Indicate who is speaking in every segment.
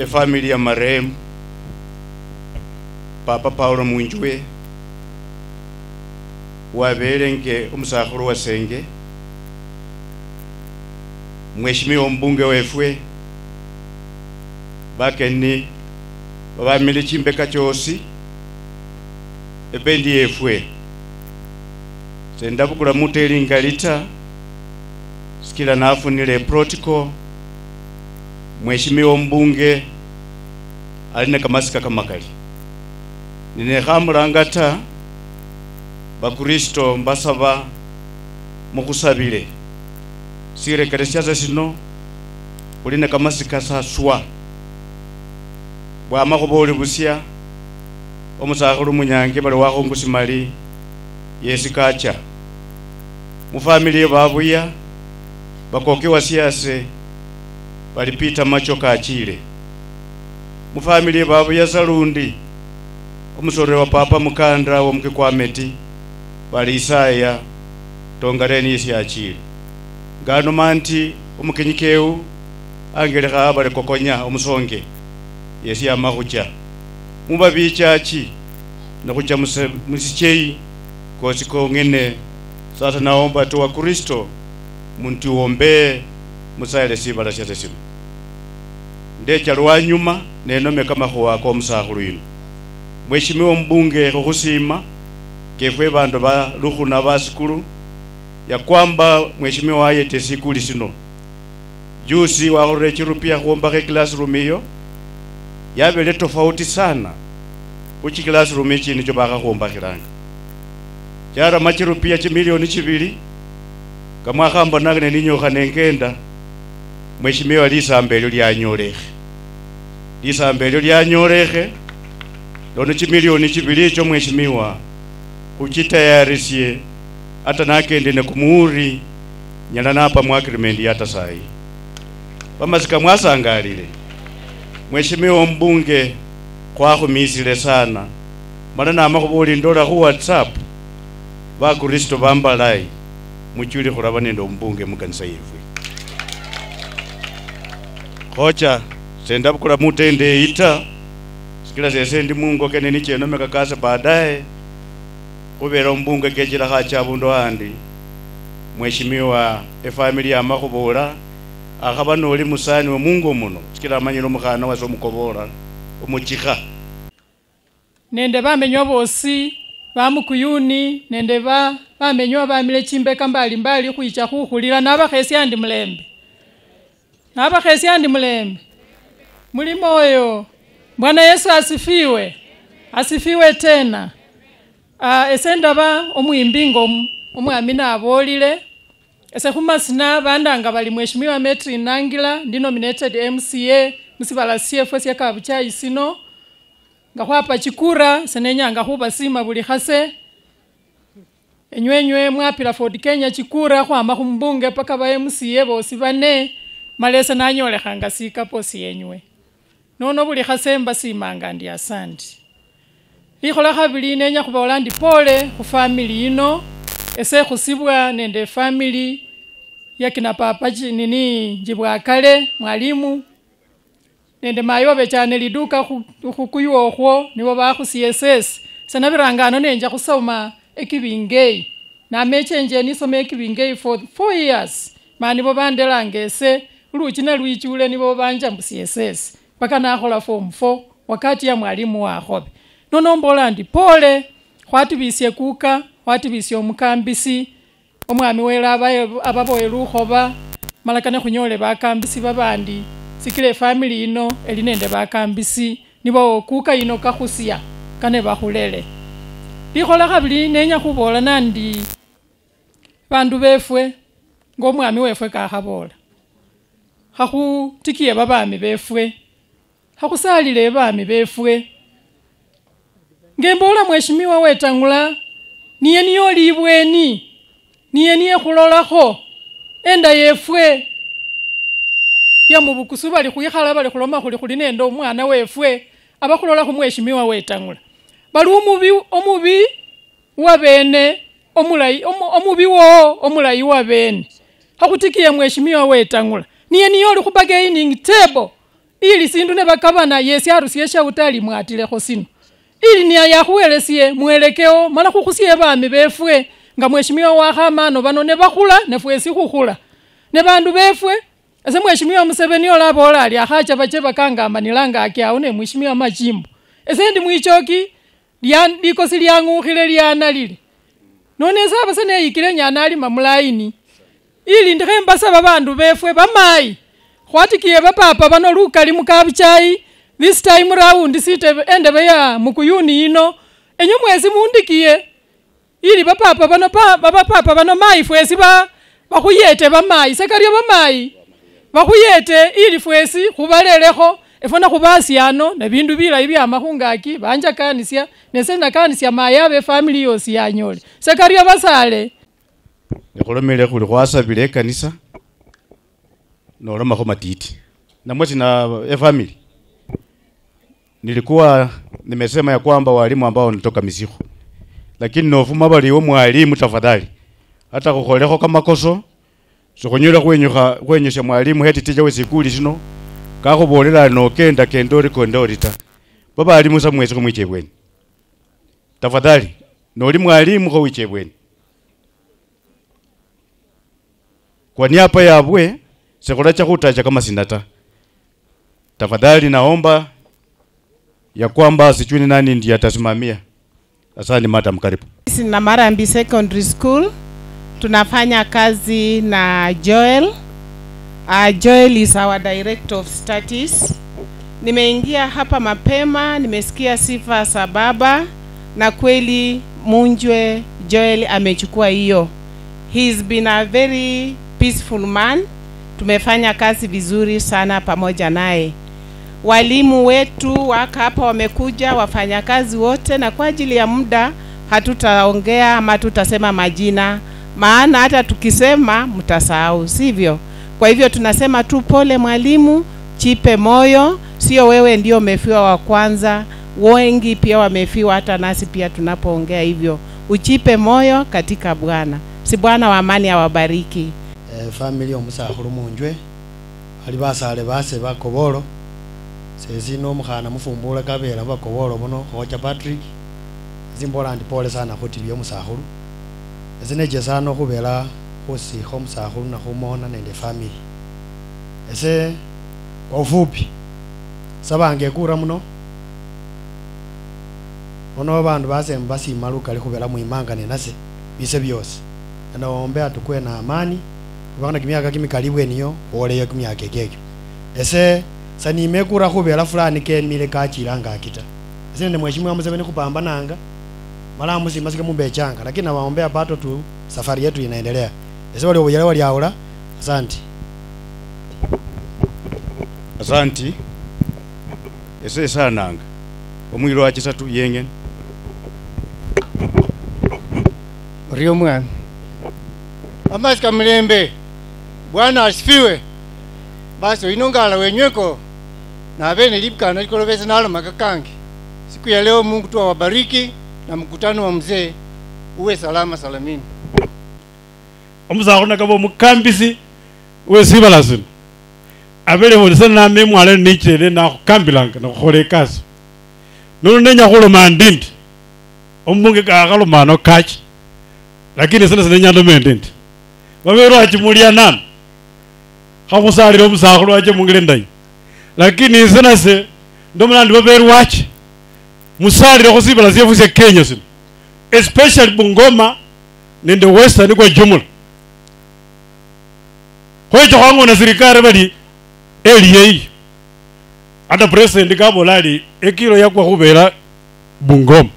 Speaker 1: family ya marehemu Papa Paulo Munjwe waberenge umusakhulu wa Senge, Mheshimiwa mbunge wefwe, bakeni babamile chimbeka chosi ebendi yefwe sendabukula muteli ngalita sikila nafunile protocol. Mheshimiwa mbunge alina kamasika kamakali nine khamulangata bakristo mbasaba mukusabile sirekele syaza sino ulina kamasika saswa bwama khuboli busya omusakhulu munyange bali wakhongusimali yesikacha mufamily babuya bakoke wasiase bali Peter Macho Kachile mufamily babuya Salundi omusore wa Papa Mukandra wa mke kwa Meti bali Isaya Tongareni yasiachile ngano manti omukenyikeu angelekha bali kokonya omusonge yesi amakucha muba bichachi nakucha musichei kosiko ngene. Sasa naomba tu wa Kristo muntu ombe musaile sibala sya sesimu ndecha lwanyuma nenome kama kwa omusakhulu ino. Mheshimiwa mbunge khusima kefwe bandu ba lukhuna basikulu ya kwamba mheshimiwa ayete sikuli sino jusi wakhore chirupia khuombakhe classroom iyo yabele tofauti sana uchi classroom ichi nicho bakhakhombakhilanga chara machirupia chimilioni 2 kama khamba nakene ninyokha nengenda. Mheshimiwa lisambelyo lyanyolekhe lono chimilioni 2 cho mheshimiwa uchitayarisye hata nakende ne kumuuri nyala napa mu agreement yata sai bamasika mwasangalile. Mheshimiwa mbunge kwa khumisile sana mana namakuboli ndola khu WhatsApp ba Kristo bambalai muchuli khuraba nende mbunge mukanisa yefwe khocha senda bukula mutende ita sikila sese ndi mungo kene ni cheno mekakasa baadaye kubera mbunge kechila khacha bundo andi. Mheshimiwa family ya makhubola akhaba noli musani wa mungo muno sikila amanyilo mukhana wase omukobola omuchikha
Speaker 2: nende bamenywa bosi bamukuyuni nende bamenywa bamile chimbeka mbali mbali khuicha khukhulila nabakhesi andi mulembe muli moyo. Bwana Yesu asifiwe tena. Esendaba omwimbingo omwami nabolile ese khumasina bandanga bali Mheshimiwa Metri Nangila ndi nominated MCA musibala CFS ya Kabuchai sino nga khwapa chikura senenyanga khuba sima buli khase enywenywe mwapila Ford Kenya chikura khwama khumbunge paka ba MCA bosi bane malesa nanyolekhanga sika posi yenywe nono buli khase mbasimanga ndi asandi. Likhola khabili nenya khubola ndi pole khu family ino ese khusibwa nende family yakina papa nini njibwa kale mwalimu nende mayo bechane liduka khukuywo khwo nibo ba khu CSS sana birangano nenja khusoma ekibingei na mechenje nisome ekibingei for 4 years mani bo bandelangese luchina lwichule nibo banja mu CSS paka nakhola form 4 wakati ya mwalimu wakhobe nono mbola ndi pole khwatibisye kuka khwatibisye omukambisi omwami wela ababoye lukhoba malakane khunyole bakambisi babandi sikile family ino eli nende bakambisi nibo kuka ino kakhusia kane bakhulele. Likhola khabili nenya khubola nandi bandu befwe ngomwami wefwe kakhabola khakhutikiye babami befwe khakhusalile babami befwe ngembola Mheshimiwa Wetangula niye niyo libweni niye niye khulolakho enda yefwe ya mubukusu bali khuyikhala bali khuloma khuli nende omwana wefwe abakhulola khu Mheshimiwa Wetangula bali omubi wabene omulayi wabene khakutikiye Mheshimiwa Wetangula niye niyo oli khu bargaining table ili sindu ne bakabana yesi arusiye shautali mwatilekho sino ili niya yakhuwelesie mwelekeo mala khukhusiye bami befwe nga mheshimiwa wakhamano bano ne bakhula nefwesi khukhula ne bandu befwe ese mheshimiwa Museveni olabola ali akhacha bache bakangamanilanga akiao ne mheshimiwa Machimbo ese ndi mwichoki likosi lyangukhile lyanalile none saba sene yikile nyana ali mamulaini ili ndikhembasa babandu befwe bamayi khwatikiye bapapa bano lukali mukabuchai this time round site endebe ya mukuyuni ino enyu mwezi mundikiye ili bapapa bano mayi fwesi bakhuyete bamayi sekaryo bamayi bakhuyete ili fwesi khubalelekho efona khubasiano ne bindu bilayi bya makhungaki banja kanisya nesena kanisya mayi abe family yosi yanyole sekaryo basale
Speaker 1: nikhulomele khuli khwasabile kanisa nolomakho matiti namwezi na family. Nilikuwa nimesema ya kwamba walimu ambao nitoka Misikhu, lakini nofuma baliwo mwalimu tafadhali hata kukholekho kamakoso sikunyula kwenyesha mwalimu heti tija wesikuli sino kakhubolela nokenda kendori kondorita baba alimu sa mwezi kumwichebweni tafadhali noli mwalimu ko wichebweni kwa niaba yabwe sekolacha khutacha kama sinata. Tafadhali naomba ya kwamba sijui nani ndiye atasimamia. Asante madam, karibu.
Speaker 3: Sisi na Marambi Secondary School tunafanya kazi na Joel. Joel is our director of studies. Nimeingia hapa mapema, nimesikia sifa za baba na kweli Munjwe Joel amechukua hiyo. He's been a very peaceful man. Tumefanya kazi vizuri sana pamoja naye. Walimu wetu waka hapa wamekuja, wafanyakazi wote, na kwa ajili ya muda hatutaongea ama tutasema majina, maana hata tukisema mtasahau, sivyo? Kwa hivyo tunasema tu pole mwalimu, chipe moyo, sio wewe ndio umefiwa wa kwanza, wengi pia wamefiwa hata nasi pia tunapoongea hivyo. Uchipe moyo katika Bwana. Si Bwana wa amani awabariki.
Speaker 4: Family omusakhulu Munjwe ali basale base bakobolo sezi no mukhana mufumbula kabela bakobolo bono khocha Patrick zimbola ndi pole sana khuti byo musakhulu ezineje sana khubela khosi kho musakhulu na khumona nende family ese ofupi sabange kura muno ono bandu base basimaluka ali khubela muimanga nenase bise byose naombe atukwe na amani bana kimyaka kimikaliwe niyo oleyo kimyaka kekeke ese sani mekura khubela fulani kenmile kachilanga akita ese nende mheshimiwa Museveni kupambananga mala musima sike mumbechanga lakini nawaombea pato tu safari yetu inaendelea ese wale obuyala wali aula. Asante.
Speaker 1: Asante ese sananga omwiro wa chisatu yengen
Speaker 5: Rio mwana Amasika Mlembe Bwana asifiwe. Basi inongala wenyweko na bene lipkana likolobeza nalo makakangi. Siku ya leo Mungu tu awabariki na mkutano wa mzee uwe salama salamini.
Speaker 6: Omusakhulu nakabo mukambisi uwe sibalazima abele bonse na memu ale nichele na kukambilanga na khole kazi nono nenya khuloma ndindi omunge kakhaloma no kachi lakini sina nyando mendindi babero achimulia nani khamusalira omusakhulu wache mungile ndai lakini sina se ndomulandi babero wache musalira khusibala siefu sya Kenya sino especially Bungoma nende Western kwa jumla khocho kwangu na serikali bali eliye ata president kabolali ekilo yakwa khubela Bungoma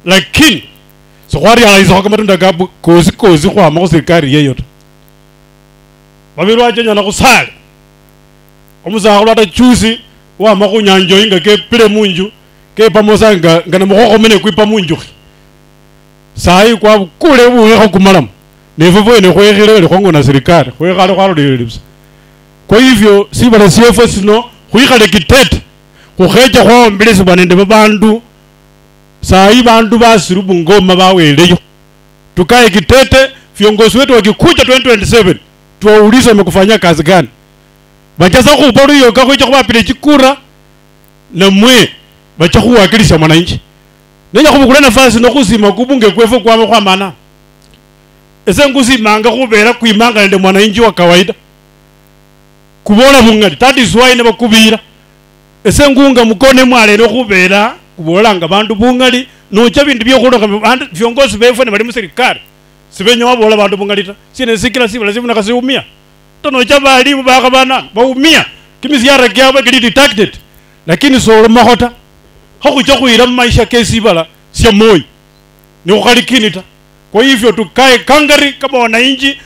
Speaker 6: lakini sokhwari alaizo kama tunda gabu kozi kwa mo serikali yeyo babiro ajenya na kusala omusakhulu ata chusi wa makunyanjo inga ke pile munju ke pamosanga ngana mukho mene kwipa munju sai kwa kule buwe khukumalamu nevuvo ene khwekhile le khongo na serikali khwekhale khalo lelibsa. Kwa hivyo sibala siefu sino khuikhale kitete khukheja khwa mbilisi banende babandu sai bandu basiru Bungoma baweleyo tukae kitete viongozi wetu wakikuja 2027 tuwaulize wamekufanyia kazi gani bajaza khupa luyoka khwicha khubapile chikura namwe bacha khuwakilisha mwananchi nenya khubukula nafasi nokhusima kubunge kwefe kwama khwamana ese ngusimanga khubera kwimanga nende mwananchi wa kawaida kubola bungali. That is why nebakubira ese ngunga mukone mwalero khubera kubolanga bandu bungali nocha bindu byokhulokha bandu viongozi befe ne bali muserikali sibenya wabola bandu bungali ta sine sikila sibala sibuna kasiumia tonocha balimu bakhabana baumia kimisiara kyabwe kili detected lakini solo mahota hakucha kuira maisha kesibala sya moi ni ukhalikini ta. Kwa hivyo tukae kangari kama wananchi,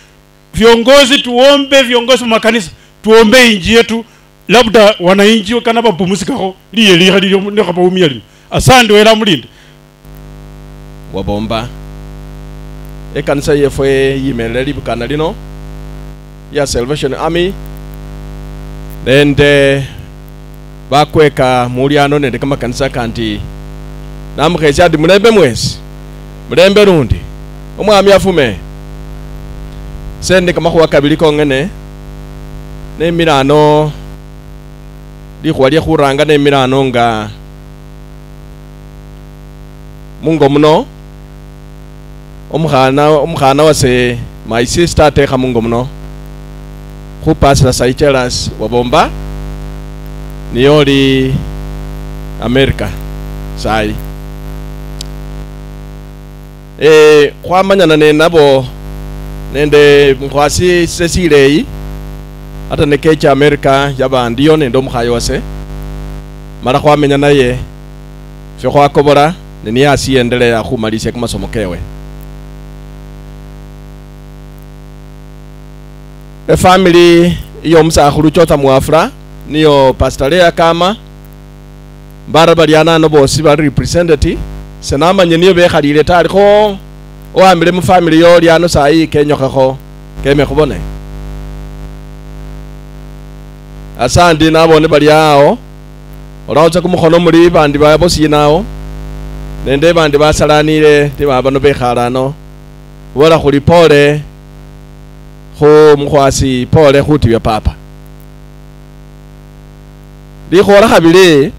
Speaker 6: viongozi tuombe, viongozi wa makanisa tuombe inji yetu, labda wananchi kana bapumuzikako liye liha liyo nekabaumia lino. Asante wela mulinde
Speaker 7: wabomba ekanisa yefwe yimelele libukana lino ya Salvation Army nende bakweka muliano nende kama kanisa kanti namukhesi ati mulembe mwesi mulembe lundi omwami afume sende kamakhuwa kabili kongene nemirano likhuwa lyekhuranga nemirano nga mungo muno omukhana wase my sister atekha mungo muno khupasila Seychelles wabomba niyo oli America sai khwamanyana nenabo nende mkhwasi sesileyi ata nekecha America yabandiyo nende omukhaye wase mala khwamenya naye fye khwakobola neniye asiyendelea khumalisya kamasomo kewe. Family iyo musakhulu chota muafra niyo Pastor Lea Kama mbara baliana no bosi ba representative senamanye niyo bekhalile talikho oambile mu family yo lyano sayi kenyokho keme khubone. Asandi nabone bali awo olaocha kumukhono muri bandi ba bosi nawo nende bandi basalanile tibaba no bekhalano wala khuli pole khu mukhwasi pole khuti bya papa likhola khabili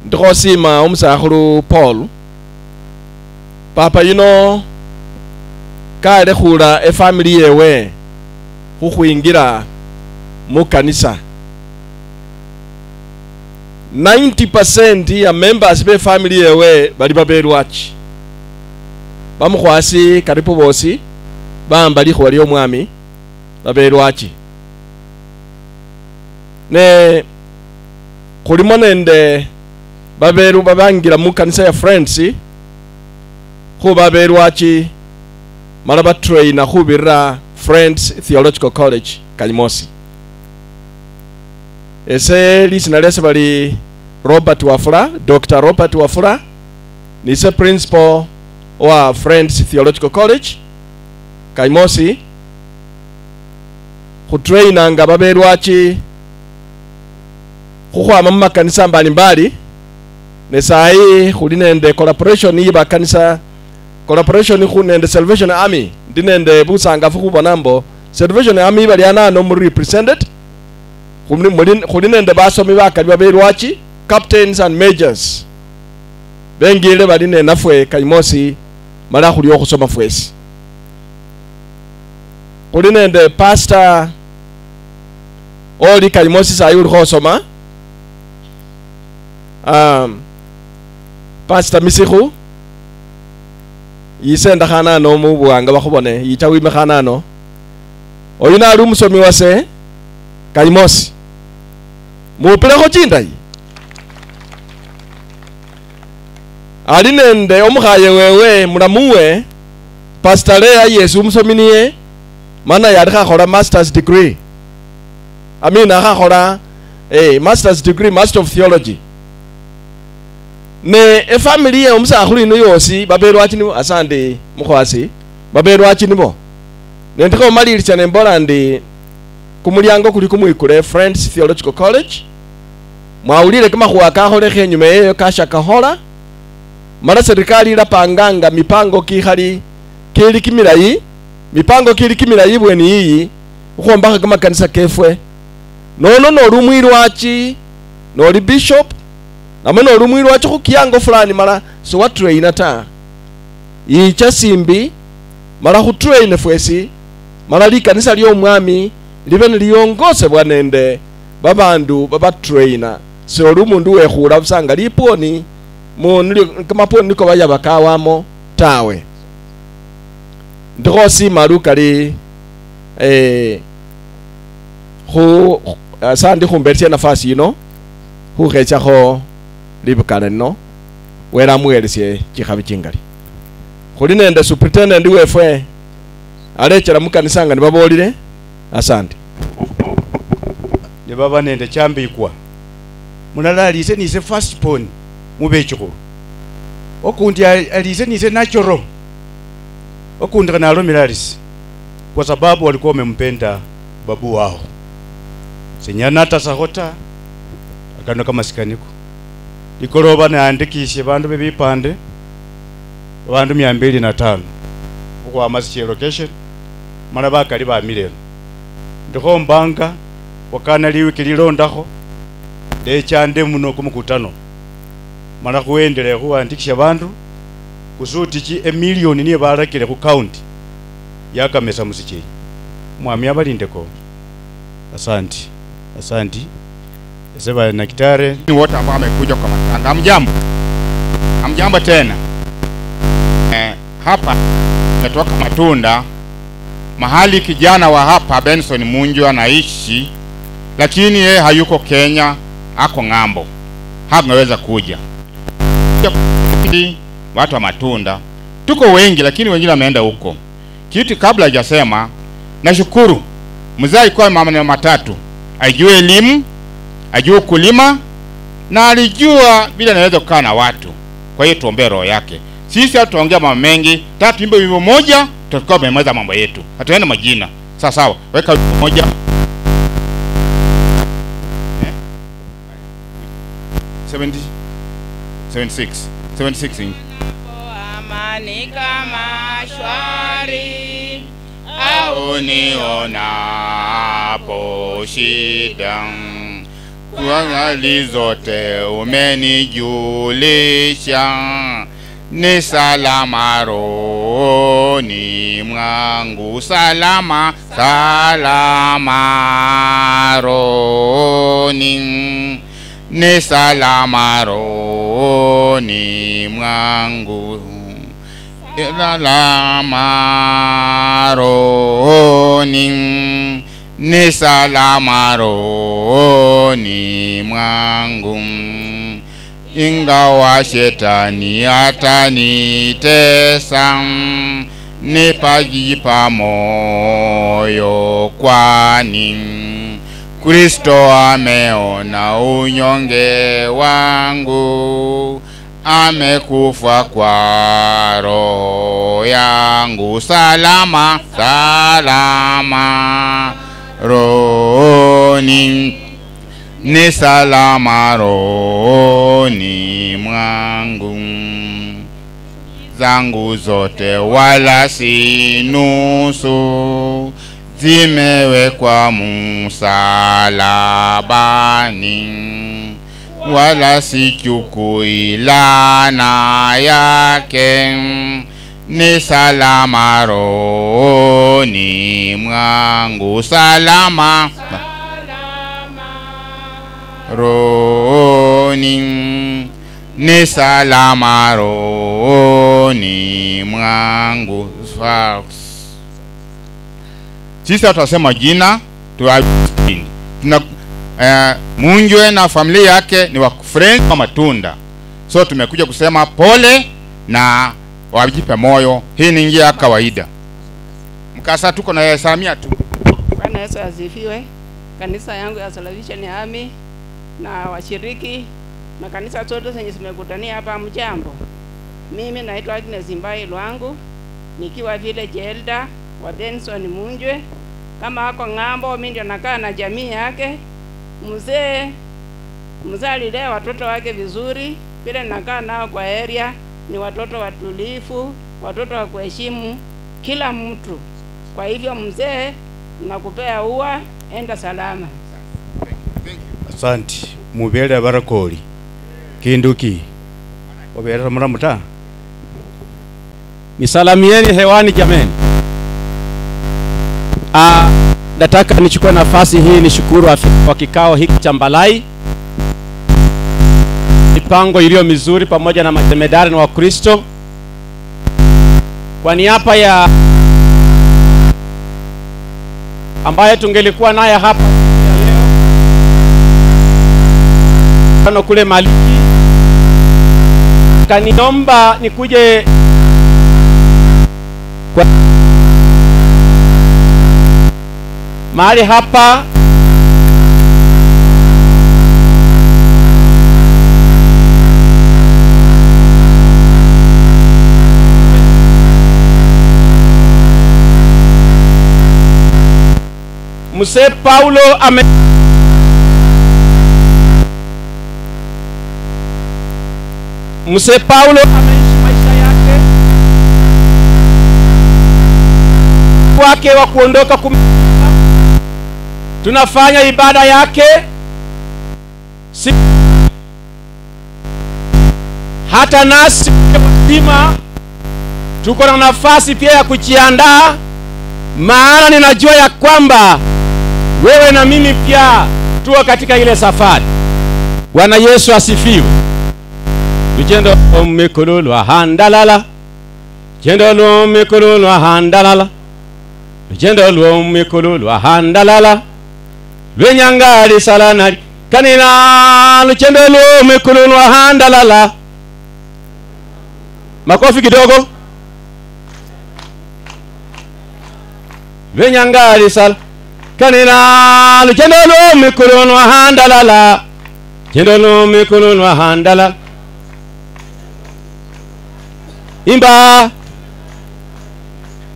Speaker 7: ndikhosima umusakhulu Paul papa yuno kale khula efamily yewe khukhwingira mu kanisa 90% ya members be family yewe bali babelwachi bamukhwasi karibu bosi bamba likhuwa lyomwami babelwachi ne khulimo nende babelu babangira mu kanisa ya Friends khuba belwachi mala batraina khubirira Friends Theological College Kalimosi. Ese lisina lese bali Robert Wafula, Dr. Robert Wafula nise principal wa Friends Theological College Kalimosi khutraina nga babelwachi khukhwama mu makanisa mbalimbali nesayi khuli nende collaboration yiba kanisa collaboration khu nende Salvation Army ndi nende busangafu khubona mbo Salvation Army bali anano mu represented khuli nende basomi bakali babelwachi captains and majors bengile bali nenafwe Kalimosi mala khuli okhusoma fwesi khuli nende pastor oli Kalimosi sayi uli khosoma Pastor Misikhu yisenda khanano mu buwanga bakhubone yicha wime khanano oyina ali umusomi wase Kalimosi mupilekho chindayi ali nende omukhaye wewe mulamuwe Pastor Lea Yesu umusomi niye mana yali khakhola master's degree amina khakhola master's degree Master of Theology ne efamily ye umusakhulu ino yosi babelwachi nibo asande mukhwasi babelwachi nibo nendikho malilicha nembola ndi kumulyango kuli kumwikule Friends Theological College mwaulile kamakhuwa kakholekhe enyuma yeyo kashakahola mala serikali ilapanganga mipango kikhali kili kimilayi mipango kili kimilayi bweni iyi ukhombakha kamakanisa kefwe nono noli umwilwachi noli bishop namwe noli umwilwachi khukiyango fulani mala siwatraina ta icha simbi mala khutraine fwesi mala likanisa lyomwami libe niliyongosebwa nende babandu babatraina soli umundu wekhula busa nga liponi kamaponi niko bayaba kawamo tawe ndikho simalu kali sandi khumberesya nafasi yino khukhechakho libukana lino wela muwelesye chikhabi chingali khuli nende superintendent wefwe alechela mukanisa nga nibabolile asante
Speaker 1: nebaba nende chambikwa mulala alise nise first born mubechikhulu okundi alise nise natural okundi kanalomela alisi kwa sababu walikuwa wamempenda babu wao sinyanata sahota akano kama sikaniko likoloba naandikishe bandu bebipande bandu 205 kwa masi location mala bakali ba mileno ndikho mbanga wakana liwiki lilondakho lechande muno kumukutano mala kuendelea kuandikisha bandu kusuti chi emilioni niye barakile ku county yakamesa musichi mwami abalindeko asante sema na kitare
Speaker 8: ni wote ambao wamekuja kwa matanga. Hamjambo tena. Hapa natoka Matunda, mahali kijana wa hapa Benson Munjo anaishi, lakini yeye hayuko Kenya, ako ng'ambo. Hangeweza kuja. Watu wa Matunda tuko wengi, lakini wengine wameenda huko. Kitu kabla hajasema, nashukuru mzee kwa mama matatu, ajue elimu, ajue kulima na alijua bila anaweza kukaa na watu. Kwa hiyo tuombe roho yake. Sisi hatuongea mambo mengi, tatu imbe wimbo moja tutakuwa tumemaliza mambo yetu. Hatuenda majina. Sawa, weka wimbo moja. 76
Speaker 9: amani kama shwari au nionapo shida, kwa hali zote umenijulisha, ni salama rohoni mwangu, salama rohoni, ni salama rohoni mwangu, salama rohoni, ni salama rohoni mwangu, ingawa shetani atanitesa, nipajipa moyo, kwani Kristo ameona unyonge wangu, amekufa kwa roho yangu, salama rohoni, ni salama rohoni mwangu, zangu zote wala si nusu, zimewekwa msalabani, wala sichukui laana yake, ni salama rohoni mwangu, salama rohoni, ni salama rohoni mwangu. Sisi tutasema jina tuwajini. Tuna Munjwe na familia yake ni wa friend wa Matunda. So tumekuja kusema pole na wajipe moyo. Hii ni njia ya kawaida. Mkasa tuko na Samia tu.
Speaker 10: Bwana Yesu asifiwe. Kanisa yangu ya Salvation Army na washiriki na kanisa zote zenye zimekutania hapa, mjambo. Mimi naitwa Agnes Mbai Lwangu, nikiwa village elder wa Benson Munjwe. Kama hako ng'ambo, mimi ndio nakaa na jamii yake. Mzee alilea watoto wake vizuri, vile nakaa nao kwa area ni watoto watulifu, watoto wa kuheshimu kila mtu. Kwa hivyo mzee nakupea ua, enda salama.
Speaker 1: Asante. Mubele barakoli. Kinduki. Obera muramuta.
Speaker 11: Nisalamieni hewani jameni. Nataka nichukue nafasi hii nishukuru kwa kikao hiki cha Mbalai. Mipango iliyo mizuri pamoja na matemedari na Wakristo. Kwa niaba ya ambaye tungelikuwa naye hapa leo kule Maliki, kaniomba nikuje kwa mahali hapa Mzee Paulo Mzee Paulo ameishi maisha yake wake wa kuondoka tunafanya ibada yake hata nasi wazima tuko na nafasi pia ya kujiandaa, maana ninajua ya kwamba wewe na mimi pia tuwa katika ile safari. Bwana Yesu asifiwe. Lujendo omekololwa handalala, jendo lomekololwa handalala, lujendo lomekololwa handalala, lwenyangali salanali kanina, lujendo lomekololwa handalala. Makofi kidogo. Lwenyangali sal kanina, lujendo lomekololwa handalala, jendo lomekololwa handalala. Imba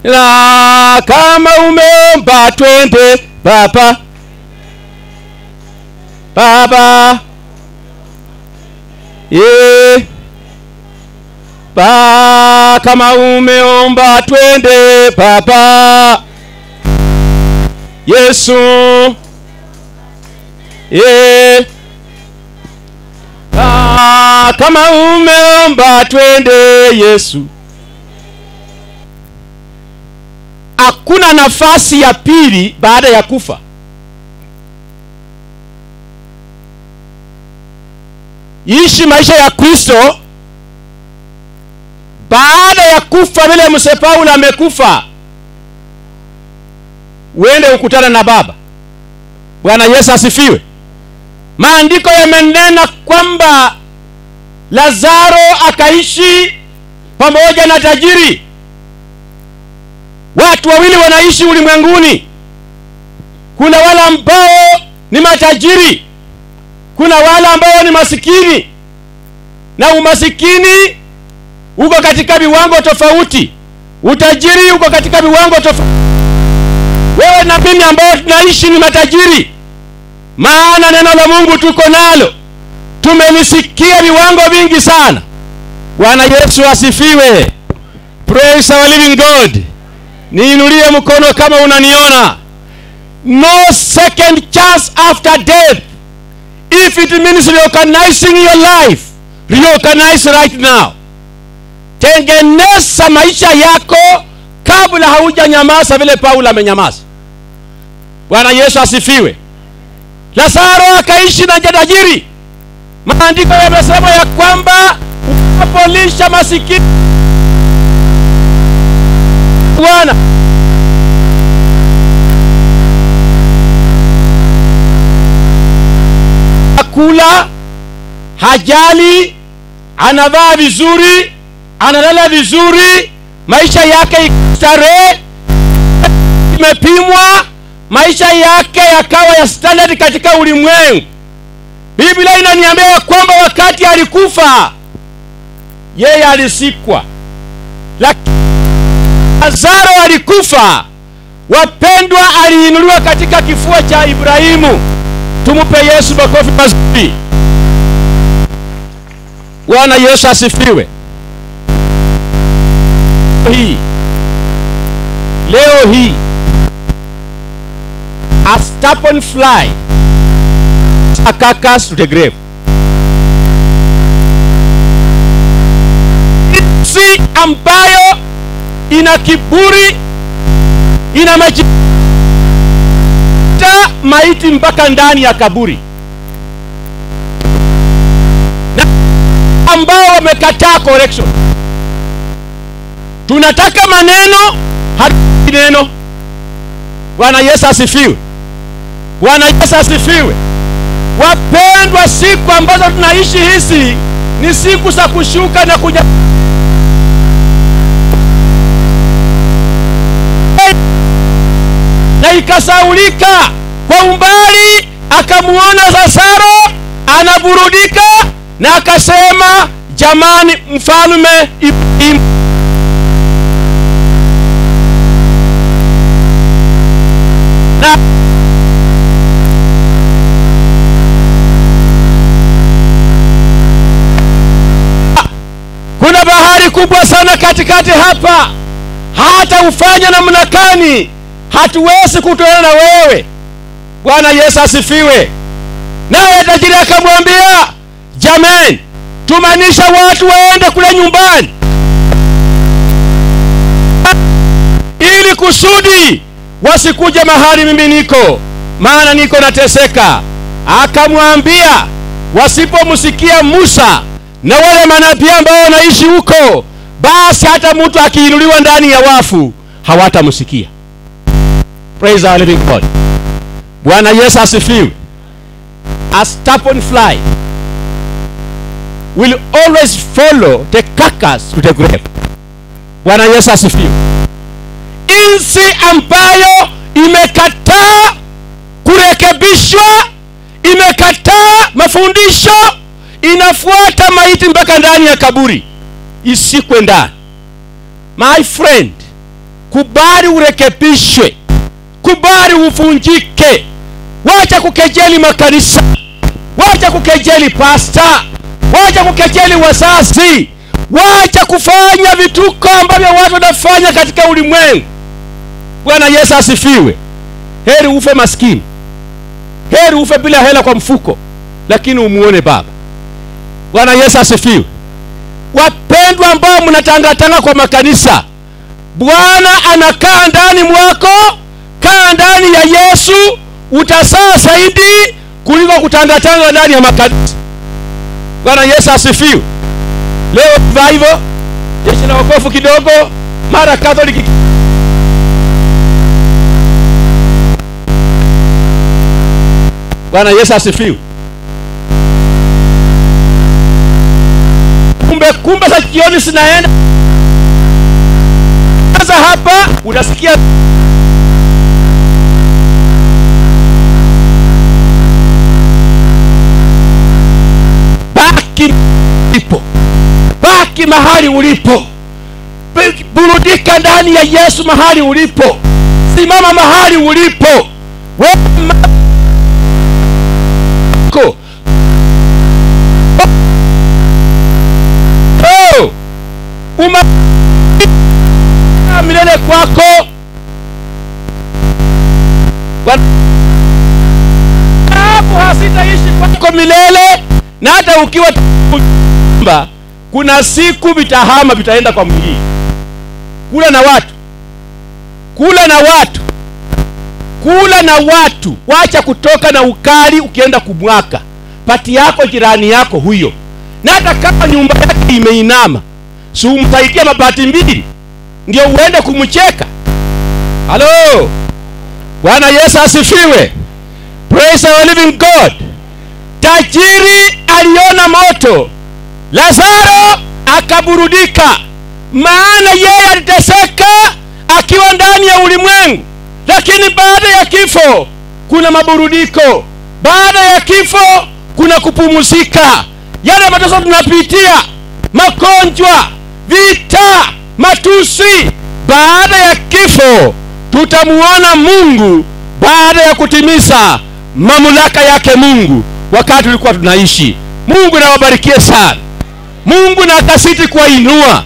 Speaker 11: na kama umeomba twende baba baba kama umeomba twende baba Yesu kama umeomba twende Yesu. Hakuna nafasi ya pili baada ya kufa. Ishi maisha ya Kristo baada ya kufa. Vile Mzee Paulo amekufa, uende ukutana na Baba. Bwana Yesu asifiwe. Maandiko yamenena kwamba Lazaro akaishi pamoja na tajiri. Watu wawili wanaishi ulimwenguni. Kuna wale ambao ni matajiri, kuna wale ambao ni masikini. Na umasikini uko katika viwango tofauti, utajiri uko katika viwango tofauti. Wewe na mimi ambao tunaishi ni matajiri, maana neno la Mungu tuko nalo, tumelisikia viwango vingi sana. Bwana Yesu asifiwe. Praise our living God. Niinulie mkono kama unaniona. No second chance after death. If it means reorganizing your life, reorganize right now. Tengeneza maisha yako kabla haujanyamaza vile Paulo amenyamaza. Bwana Yesu asifiwe. Lazaro akaishi na tajiri. Maandiko yamesema ya kwamba unapolisha masikini Bwana akula, hajali, anavaa vizuri, analala vizuri, maisha yake starehe, imepimwa, maisha yake yakawa ya standard katika ulimwengu. Biblia inaniambia kwamba wakati alikufa yeye alisikwa, lakini Lazaro alikufa, wapendwa, aliinuliwa katika kifua cha Ibrahimu. Tumupe Yesu makofi mazuri. Bwana Yesu asifiwe. Leo hii a stubborn fly, a carcass to the grave. Nchi ambayo ina kiburi, ina maiti mpaka ndani ya kaburi, na ambao wamekataa correction. Tunataka maneno, hatutaki neno. Bwana Yesu asifiwe. Bwana Yesu asifiwe. Wapendwa, siku ambazo tunaishi hizi ni siku za kushuka na kuja, na ikasaulika kwa umbali, akamuona Lazaro anaburudika, na akasema, jamani, mfalme Ibrahim na kuna bahari kubwa sana katikati hapa, hata ufanya namna gani hatuwezi kutoana na wewe. Bwana Yesu asifiwe. Naye tajiri akamwambia, jamani, tumanisha watu waende kule nyumbani, ili kusudi wasikuje mahali mimi niko, maana niko nateseka. Akamwambia, wasipomsikia Musa na wale manabii ambao wanaishi huko, basi hata mtu akiinuliwa ndani ya wafu hawatamsikia. Praise our living God. Bwana Yesu asifiwe. A stubborn fly will always follow the carcass to the grave. Bwana Yesu asifiwe. Insi ambayo imekataa kurekebishwa, imekataa mafundisho, inafuata maiti mpaka ndani ya kaburi, isikwe ndani. My friend, kubali urekebishwe, kubali ufunjike. Wacha kukejeli makanisa, wacha kukejeli pastor, wacha kukejeli wazazi, wacha kufanya vituko ambavyo watu wanafanya katika ulimwengu. Bwana Yesu asifiwe. Heri ufe maskini, heri ufe bila hela kwa mfuko, lakini umuone Baba. Bwana Yesu asifiwe. Wapendwa ambao mnatangatanga kwa makanisa, Bwana anakaa ndani mwako. Kaa ndani ya Yesu, utasaa zaidi kuliko kutangatanga ndani ya makanisa. Bwana Yesu asifiwe. Leo revival, jeshi la wokovu kidogo, mara Catholic. Bwana Yesu asifiwe. Kumbe za jioni sinaenda. Sasa hapa unasikia baki mahali ulipo. Burudika ndani ya Yesu mahali ulipo. Simama mahali ulipo. Milele kwako. Hapo hasitaishi kwako milele. Na hata ukiwa kuna siku vitahama, vitaenda kwa mwingine. Kula na watu, kula na watu, kula na watu. Wacha kutoka na ukali ukienda kumwaka pati yako jirani yako huyo. Na hata kama nyumba yake imeinama, si umtaikia mabati mbili ndio uende kumcheka? Halo. Bwana Yesu asifiwe. Praise our living God. Tajiri aliona moto, Lazaro akaburudika, maana yeye aliteseka akiwa ndani ya ulimwengu. Lakini baada ya kifo kuna maburudiko, baada ya kifo kuna kupumzika. Yale mateso tunapitia, magonjwa, vita, matusi, baada ya kifo tutamuona Mungu baada ya kutimiza mamlaka yake Mungu wakati tulikuwa tunaishi. Mungu na wabarikie sana. Mungu na akasiti kuwainua.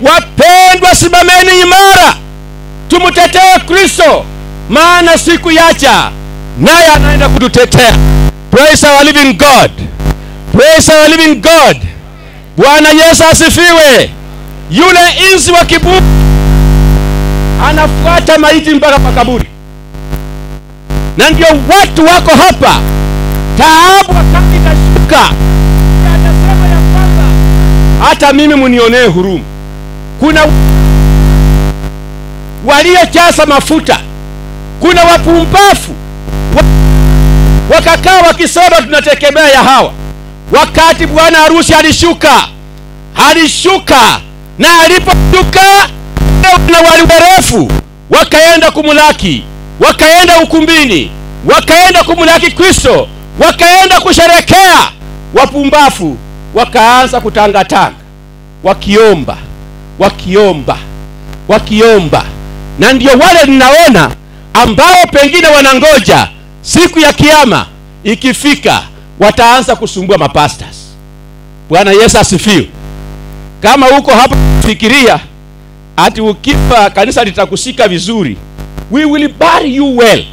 Speaker 11: Wapendwa, simameni imara, tumutetee Kristo, maana siku yacha naye anaenda kututetea. Praise our living God. Praise our living God. Bwana Yesu asifiwe. Yule inzi wa kiburi anafuata maiti mpaka makaburi. Na ndio watu wako hapa. Taabu wakati kashuka. Anasema ya kwamba hata mimi munionee huruma. Kuna waliojaza mafuta. Kuna wapumbafu wakakaa wakisema tunategemea ya hawa. Wakati bwana harusi alishuka na aliposhuka na wali warefu wakaenda kumulaki, wakaenda ukumbini, wakaenda kumulaki Kristo, wakaenda kusherekea. Wapumbafu wakaanza kutangatanga wakiomba. Na ndio wale ninaona ambao pengine wanangoja siku ya kiyama ikifika wataanza kusumbua mapastors. Bwana Yesu asifiwe. Kama uko hapa fikiria ati ukifa kanisa litakusika vizuri, we will bury you well.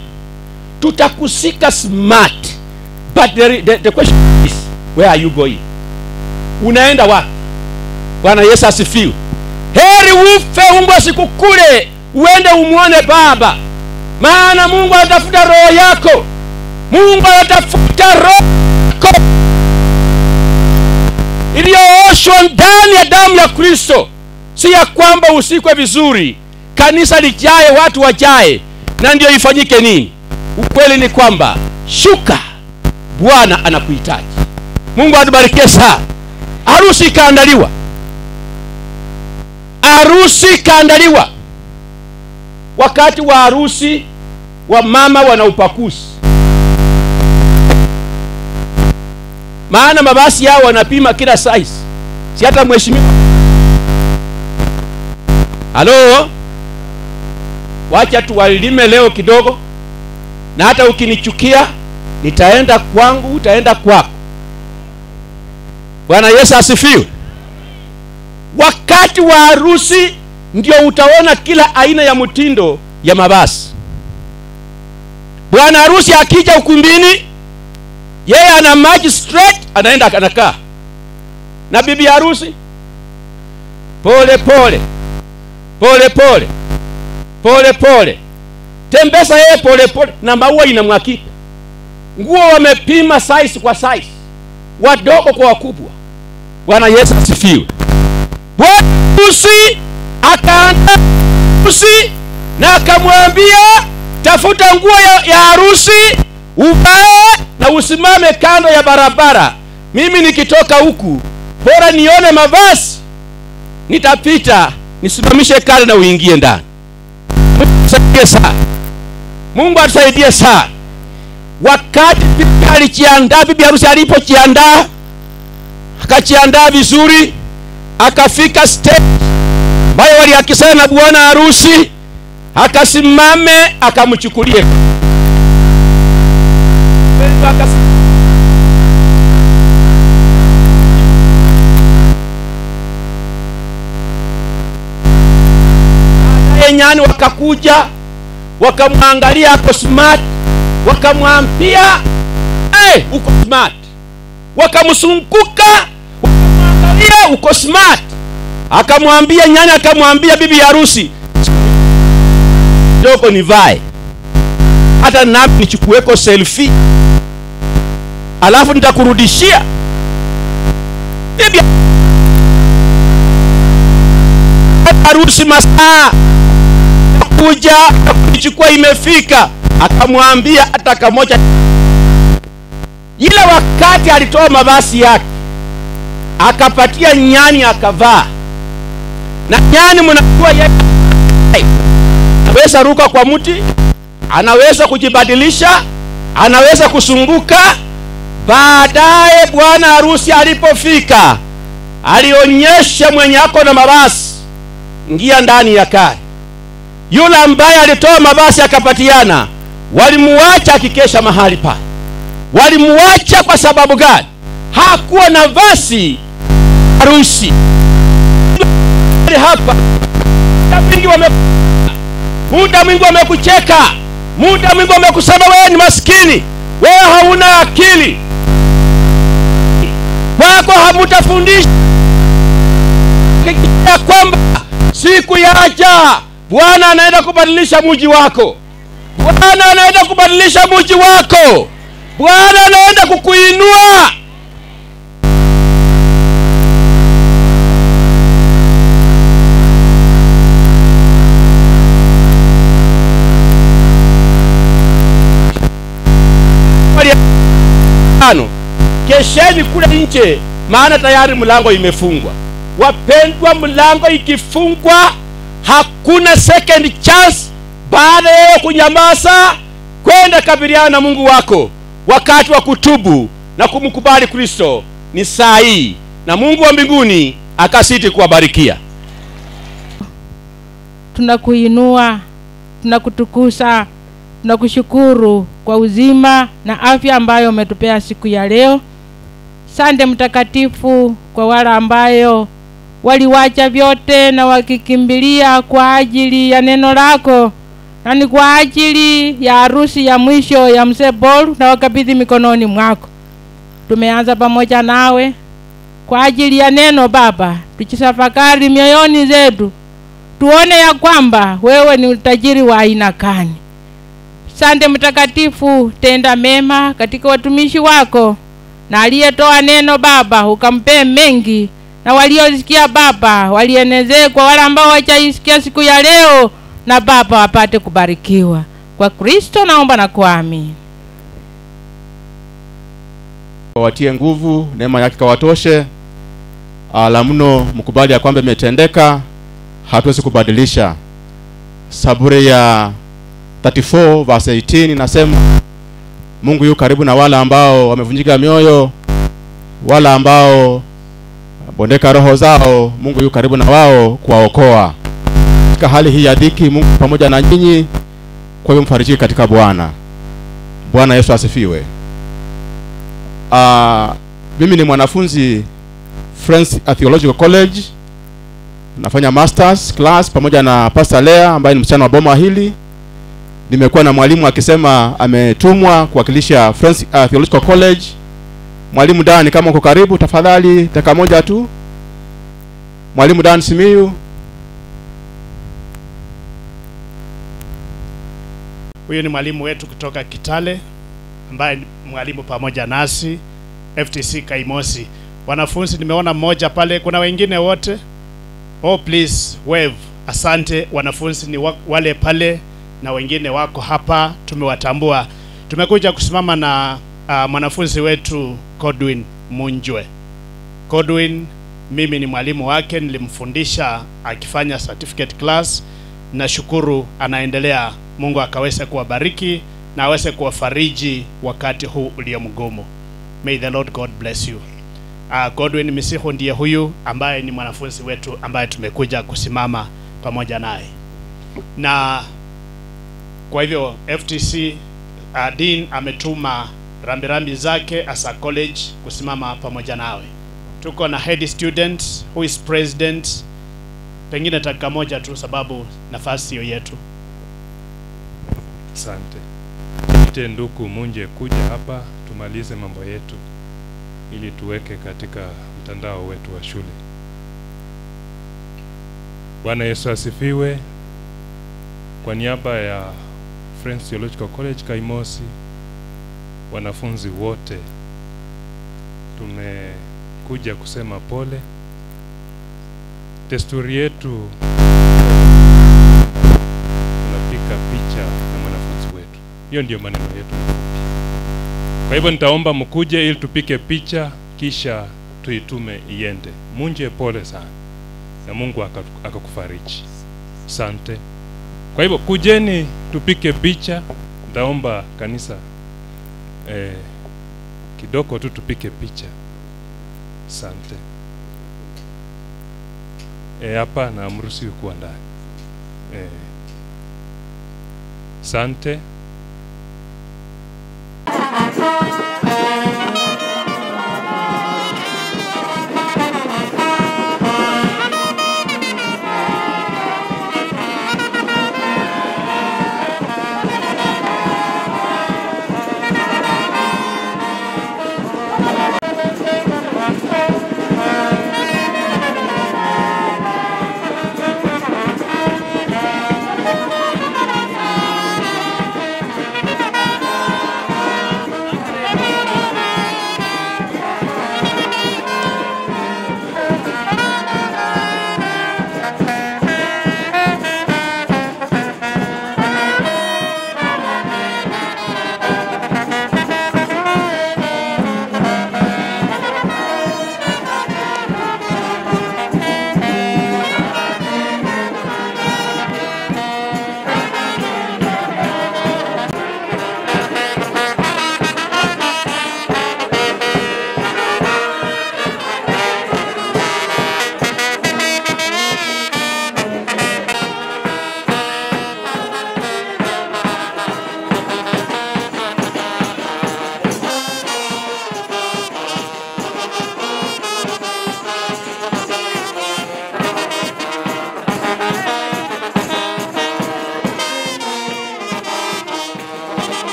Speaker 11: Tutakusika smart. But the question is, where are you going? Unaenda wapi? Bwana Yesu asifiwe. Heri ufe umbwa sikukule uende umuone Baba. Maana Mungu anatafuta roho yako. Mungu anatafuta roho yako iliyooshwa ndani ya damu ya Kristo. Si ya kwamba usikwe vizuri, kanisa lijae, watu wajae, na ndio ifanyike nini? Ukweli ni kwamba shuka, Bwana anakuhitaji. Mungu atubariki sana. Harusi kaandaliwa. Wakati wa harusi wa mama wana upakuzi. Maana mabasi yao wanapima kila size. Si hata mheshimiwa. Halo? Wacha tuwalime leo kidogo. Na hata ukinichukia nitaenda kwangu, utaenda kwako. Bwana Yesu asifiwe. Wakati wa harusi ndio utaona kila aina ya mtindo ya mabasi. Bwana harusi akija ukumbini, yeye ana maji straight, anaenda anakaa. Na bibi harusi pole pole. Tembesa yeye pole na maua inamwakika. Nguo wamepima size kwa size, wadogo kwa wakubwa. Bwana Yesu asifiwe. Bwana harusi akaandaa harusi na akamwambia tafuta nguo ya harusi uvae na usimame kando ya barabara. Mimi nikitoka huku bora nione mavazi, nitapita nisimamishe kando na uingie ndani. Mungu atusaidie sana. Wakati bibi harusi alipojiandaa, akajiandaa vizuri, akafika stage ambayo waliakisana na bwana harusi, akasimame akamchukulie. Nyani wakakuja wakamwangalia ako smart, wakamwambia uko smart. Wakamsunguka wakamwangalia uko smart. Akamwambia nyani, akamwambia bibi harusi, doko nivae hata nami nichukueko selfie alafu nitakurudishia. Bibi harusi masaa kuja kuchukua imefika, akamwambia hata kamoja. Ile wakati alitoa mavazi yake akapatia nyani akavaa. Na nyani mnajua yeye anaweza ruka kwa mti, anaweza kujibadilisha, anaweza kusunguka. Baadaye bwana harusi alipofika, alionyesha mwenye ako na mavazi, ingia ndani ya kari. Yule ambaye alitoa mavazi akapatiana, walimuacha akikesha mahali pale. Walimuacha kwa sababu gani? Hakuwa na vazi harusi. Hapa muda mwingi wamekucheka, Muda mwingi wamekusema wewe ni maskini, wewe hauna akili, wako hamutafundisha kwamba siku yaja Bwana anaenda kubadilisha mji wako. Bwana anaenda kubadilisha mji wako. Bwana anaenda kukuinua. Kesheni kule nje, maana tayari mlango imefungwa. Wapendwa, mlango ikifungwa hakuna second chance baada ya kunyamaza kwenda kabiliana na Mungu wako. Wakati wa kutubu na kumkubali Kristo ni saa hii, na Mungu wa mbinguni akasiti kuwabarikia.
Speaker 12: Tunakuinua, tunakutukuza, tunakushukuru kwa uzima na afya ambayo umetupea siku ya leo. Asante Mtakatifu kwa wale ambayo waliwacha vyote na wakikimbilia kwa ajili ya neno lako, na ni kwa ajili ya harusi ya mwisho ya Mzee Paul, na wakabidhi mikononi mwako. Tumeanza pamoja nawe kwa ajili ya neno Baba, tukisafakari mioyoni zetu tuone ya kwamba wewe ni utajiri wa aina gani. Asante Mtakatifu, tenda mema katika watumishi wako, na aliyetoa neno Baba ukampe mengi, na waliosikia Baba walienezee kwa wale ambao wachaisikia siku ya leo, na Baba wapate kubarikiwa. Kwa Kristo naomba na kuamini.
Speaker 11: Watie nguvu, neema yake kawatoshe. La mno mkubali ya kwamba imetendeka, hatuwezi kubadilisha. Saburi ya 34 verse 18 nasema Mungu yu karibu na wale ambao wamevunjika mioyo, wale ambao bondeka roho zao. Mungu yu karibu na wao kuwaokoa. Katika hali hii ya dhiki, Mungu pamoja na nyinyi, kwa hiyo mfarijike katika Bwana. Bwana Yesu asifiwe. Mimi ni mwanafunzi Friends Theological College, nafanya masters class pamoja na Pastor Lea ambaye ni msichana wa boma hili. Nimekuwa na mwalimu akisema ametumwa kuwakilisha Friends Theological College. Mwalimu Dan, kama uko karibu tafadhali dakika moja tu. Mwalimu Dan Simiyu.
Speaker 13: Huyu ni mwalimu wetu kutoka Kitale ambaye ni mwalimu pamoja nasi FTC Kaimosi. Wanafunzi nimeona mmoja pale, kuna wengine wote? Oh please wave. Asante. Wanafunzi ni wale pale na wengine wako hapa, tumewatambua. Tumekuja kusimama na mwanafunzi wetu Godwin Munjwe. Godwin, mimi ni mwalimu wake, nilimfundisha akifanya certificate class. Nashukuru anaendelea. Mungu akaweze kuwabariki na aweze kuwafariji wakati huu ulio mgumu. May the Lord God bless you. Godwin Misiho ndiye huyu ambaye ni mwanafunzi wetu ambaye tumekuja kusimama pamoja naye. Na kwa hivyo FTC Dean ametuma rambirambi zake asa college kusimama pamoja nawe. Tuko na head student who is president. Pengine dakika moja tu sababu nafasi hiyo yetu.
Speaker 14: Asante. Ndugu Munje kuja hapa tumalize mambo yetu ili tuweke katika mtandao wetu wa shule. Bwana Yesu asifiwe. Kwa niaba ya Friends Theological College Kaimosi, wanafunzi wote tumekuja kusema pole. Desturi yetu tunapika picha na mwanafunzi wetu. Hiyo ndio maneno yetu mafupi. Kwa hivyo nitaomba mkuje ili tupike picha kisha tuitume iende. Munje pole sana na Mungu akakufariji. Asante. Kwa hivyo kujeni tupike picha. Nitaomba kanisa kidogo tu tupike picha. Asante. Hapa na mruhusu kuwa ndani. Asante.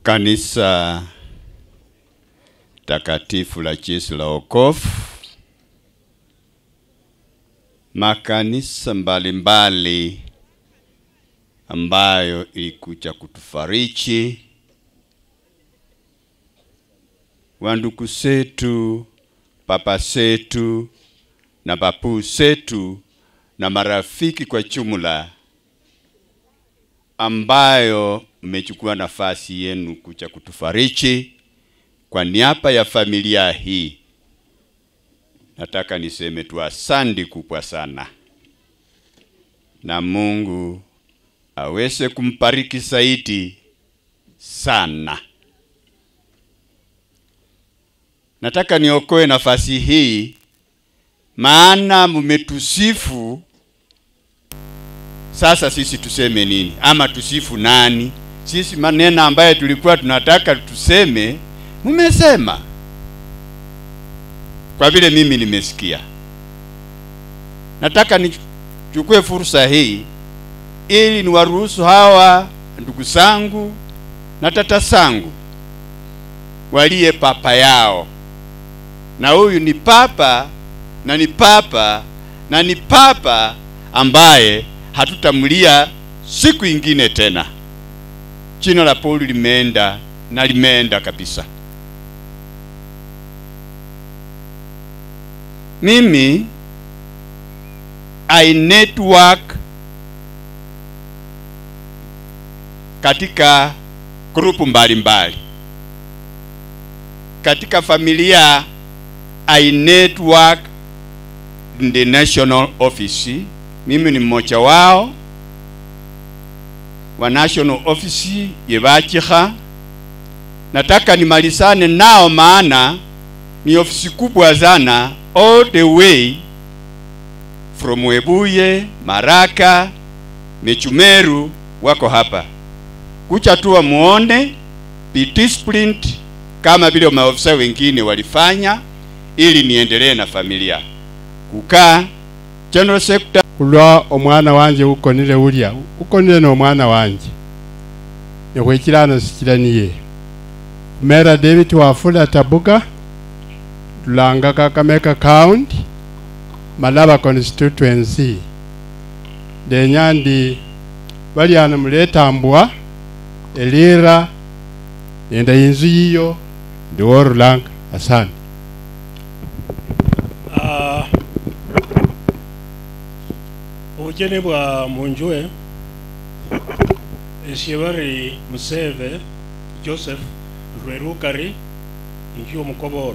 Speaker 1: Kanisa takatifu la Yesu la Wokovu, makanisa mbalimbali ambayo ilikuja kutufariji, wandugu zetu, papa zetu na babu zetu na marafiki kwa jumla ambayo mmechukua nafasi yenu kuja kutufariji. Kwa niaba ya familia hii nataka niseme tu asante kubwa sana, na Mungu aweze kumbariki zaidi sana. Nataka niokoe nafasi hii maana mmetusifu. Sasa sisi tuseme nini ama tusifu nani? Sisi maneno ambayo tulikuwa tunataka tuseme mmesema. Kwa vile mimi nimesikia, nataka nichukue fursa hii ili niwaruhusu hawa ndugu zangu na tata zangu waliye papa yao, na huyu ni papa na ni papa na ni papa ambaye hatutamlia siku ingine tena. Jina la Paul limeenda na limeenda kabisa. Mimi I network katika grupu mbalimbali. Katika familia I network in the national office. Mimi ni mmoja wao wa national office yebachiha. Nataka nimalizane nao maana ni ofisi kubwa sana, all the way from Webuye, Maraka, Mechumeru wako hapa. Kucha tu muone be disciplined kama vile maofisa wengine walifanya ili niendelee na familia. Kukaa general sector
Speaker 6: kulwa omwana wanje uko nile ulia uko nile no mwana wanje nekwekirano sikiraniye Mera David Wafula Tabuka Tulanga Kakamega County Malaba constituency Denyandi baliana muleta mbwa elira enda inzu yiyo ndiworulanga. Asante.
Speaker 15: Ujene bwa munjwe Eshibari Museve Joseph Rwerukari injio mukobolo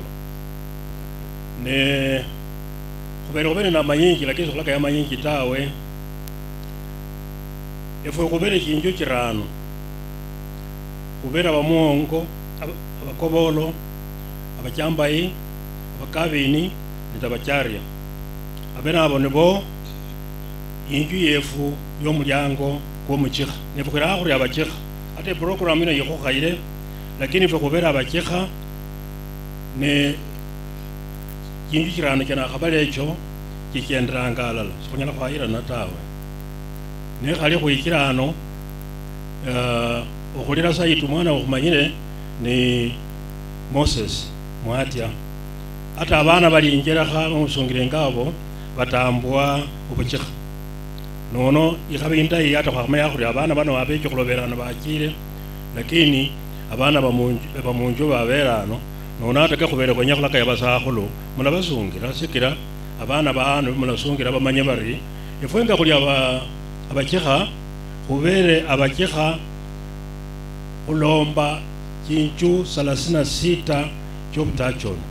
Speaker 15: ne kubere na mayingi lakini sokulaka ya mayingi tawe efwe kubere kinjio kirano kubera bamongo abakobolo abachambayi abakabini nitabacharia abena abone bo inju yefu yo mulyango ko muchikha nefukira akhuri abachikha ate program ino yekho khaire lakini fwe kubera abachikha ne inju kirano kana khabale echo kikendraanga alala sikunyala khwaira na tawe ne khali khwikirano okhulira sayitu mwana okhumanyire ni Moses Mwatia ata abana bali injerakha musungire ngabo batambwa obuchikha nono ikhabinda yata khama yakhuri abana bano abecho khuloberana bakire lakini abana bamunju baberano nonataka khubere kwenya khulaka yabasakhulu munabasungira sikira abana baano munasungira bamanye bari ifwenga khuli abachikha khubere abachikha ulomba chinchu 36 chobutachoni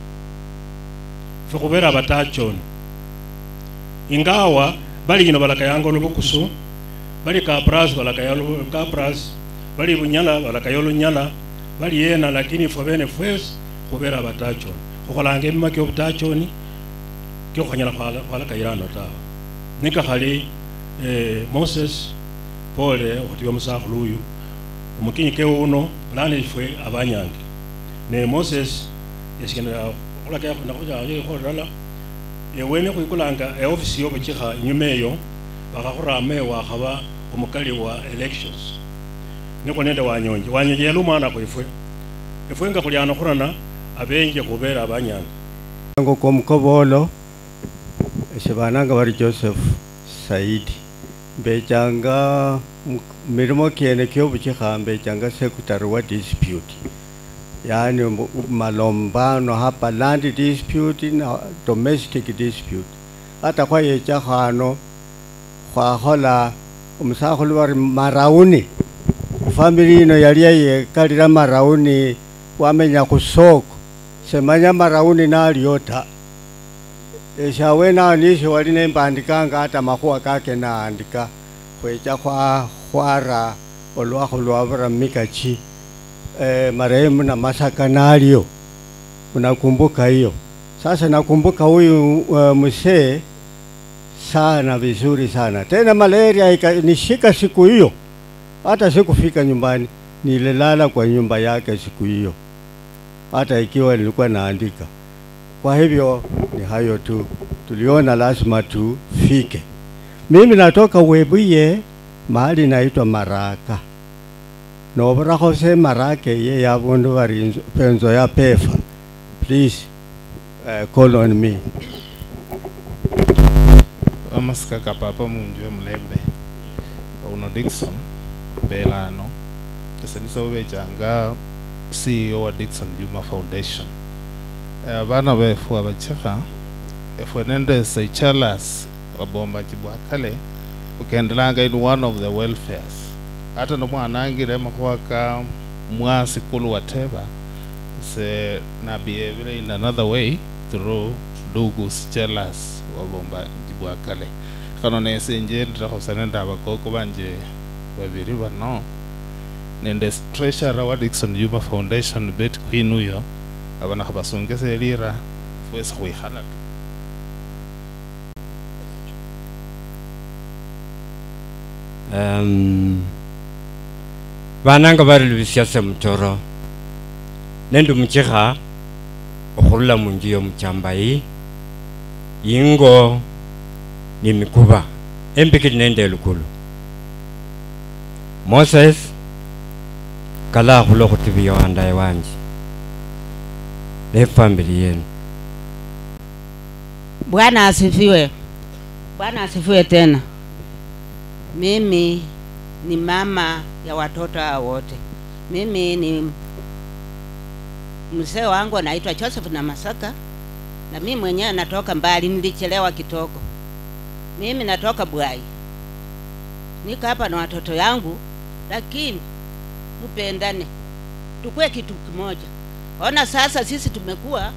Speaker 15: fe khubera abatachoni ingawa bali ino balakayango lubukusu bali kapras balakayo kapras bali bunyala balakayo lunyala bali yena lakini fobene fwes khubera abatachoni khukholanga emima kyobutachoni kyokhanyala khwala kairano tawe nika khali Moses pole okhutiwa musakhulu uyu umukinyi keuno bulane ifwe abanyange ne Moses yesikena khulaka nakhuja khorala ewene khuikulanga office yobuchikha nyumeyo bakakhurame wakhaba umukali wa elections niko nende wanyonje yalo mwana kwifwe ifwenga khulyana khurana abenje khubera abanyange
Speaker 16: ngo komkobolo eshibananga bari Joseph Saidi mbechanga mirimo kiene kyobuchikha mbechanga secretary wa dispute yani malombano hapa land dispute na domestic dispute hata kwa yecha khano kwa hola umusakhulu bari marauni family ino yali yekalira marauni wamenya kusoko semanya marauni naliyota eshawena nisho wali nembandikanga hata makhuwa kake naandika khwecha khwara olwakho lwabura mikachi marehemu na Masaka nalio unakumbuka hiyo. Sasa nakumbuka huyu msee sana vizuri sana. Tena malaria ikanishika siku hiyo, hata sikufika nyumbani, nililala kwa nyumba yake siku hiyo, hata ikiwa nilikuwa naandika. Kwa hivyo ni hayo tu, tuliona lazima tufike. Mimi natoka Webuye, mahali naitwa Maraka. Nobra Jose Marake ye yabundu bari penzo ya pefa. Please call on me.
Speaker 17: Amaska kapapa munjwe mlembe. Uno Dixon Belano. Tesenisa ubechanga CEO wa Dixon Juma Foundation. Bana befu abachaka efwenende Seychelles wabomba Chibwakale ukendelanga in one of the welfares. Hata no mwanangire makwaka mwasi kulu whatever se na behave in another way through Dugus Chelas wabomba Chibwakale kano nese njendra hosanenda bakoko banje babiri bano nende treasurer wa Dixon Juma Foundation bet Queen uyo abana khabasungese lira fwesa khwikhala
Speaker 18: bananga bari lubisiasa mchoro nendo mchikha okhurula munju yo muchambai ingo ni mikuba empikiri nende lukulu Moses kala khulo khutibiya wandaye wanje ne family yenu.
Speaker 19: Bwana asifiwe. Bwana asifiwe tena. Mimi ni mama ya watoto wote. Mimi ni mzee wangu anaitwa Joseph na Masaka, na mimi mwenyewe natoka mbali, nilichelewa kitoko. Mimi natoka Bwai. Nika hapa na watoto yangu, lakini mpendane. Tukue kitu kimoja. Ona sasa sisi tumekuwa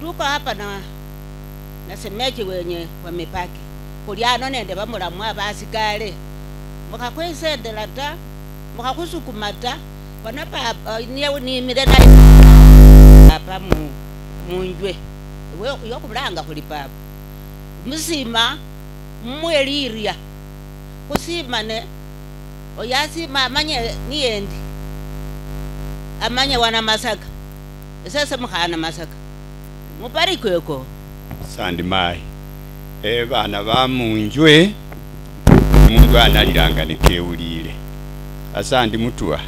Speaker 19: tuko hapa na semeji wenye wamepaki. Kuliano nende bamulamwa basigale. Mukakwesendela ta, mukakusukumata, wanapa ni mirena hapa munjwe. Wewe yokulanga kuli papa. Musima mweliria. Kusima ne oyasima amanye niendi. Amanye wana Masaka. Sasa mukhana Masaka. Mubarikwe ko.
Speaker 20: Sandi mai. Bana bamunjwe mungu analiranga nekeulile. Asandi mutua.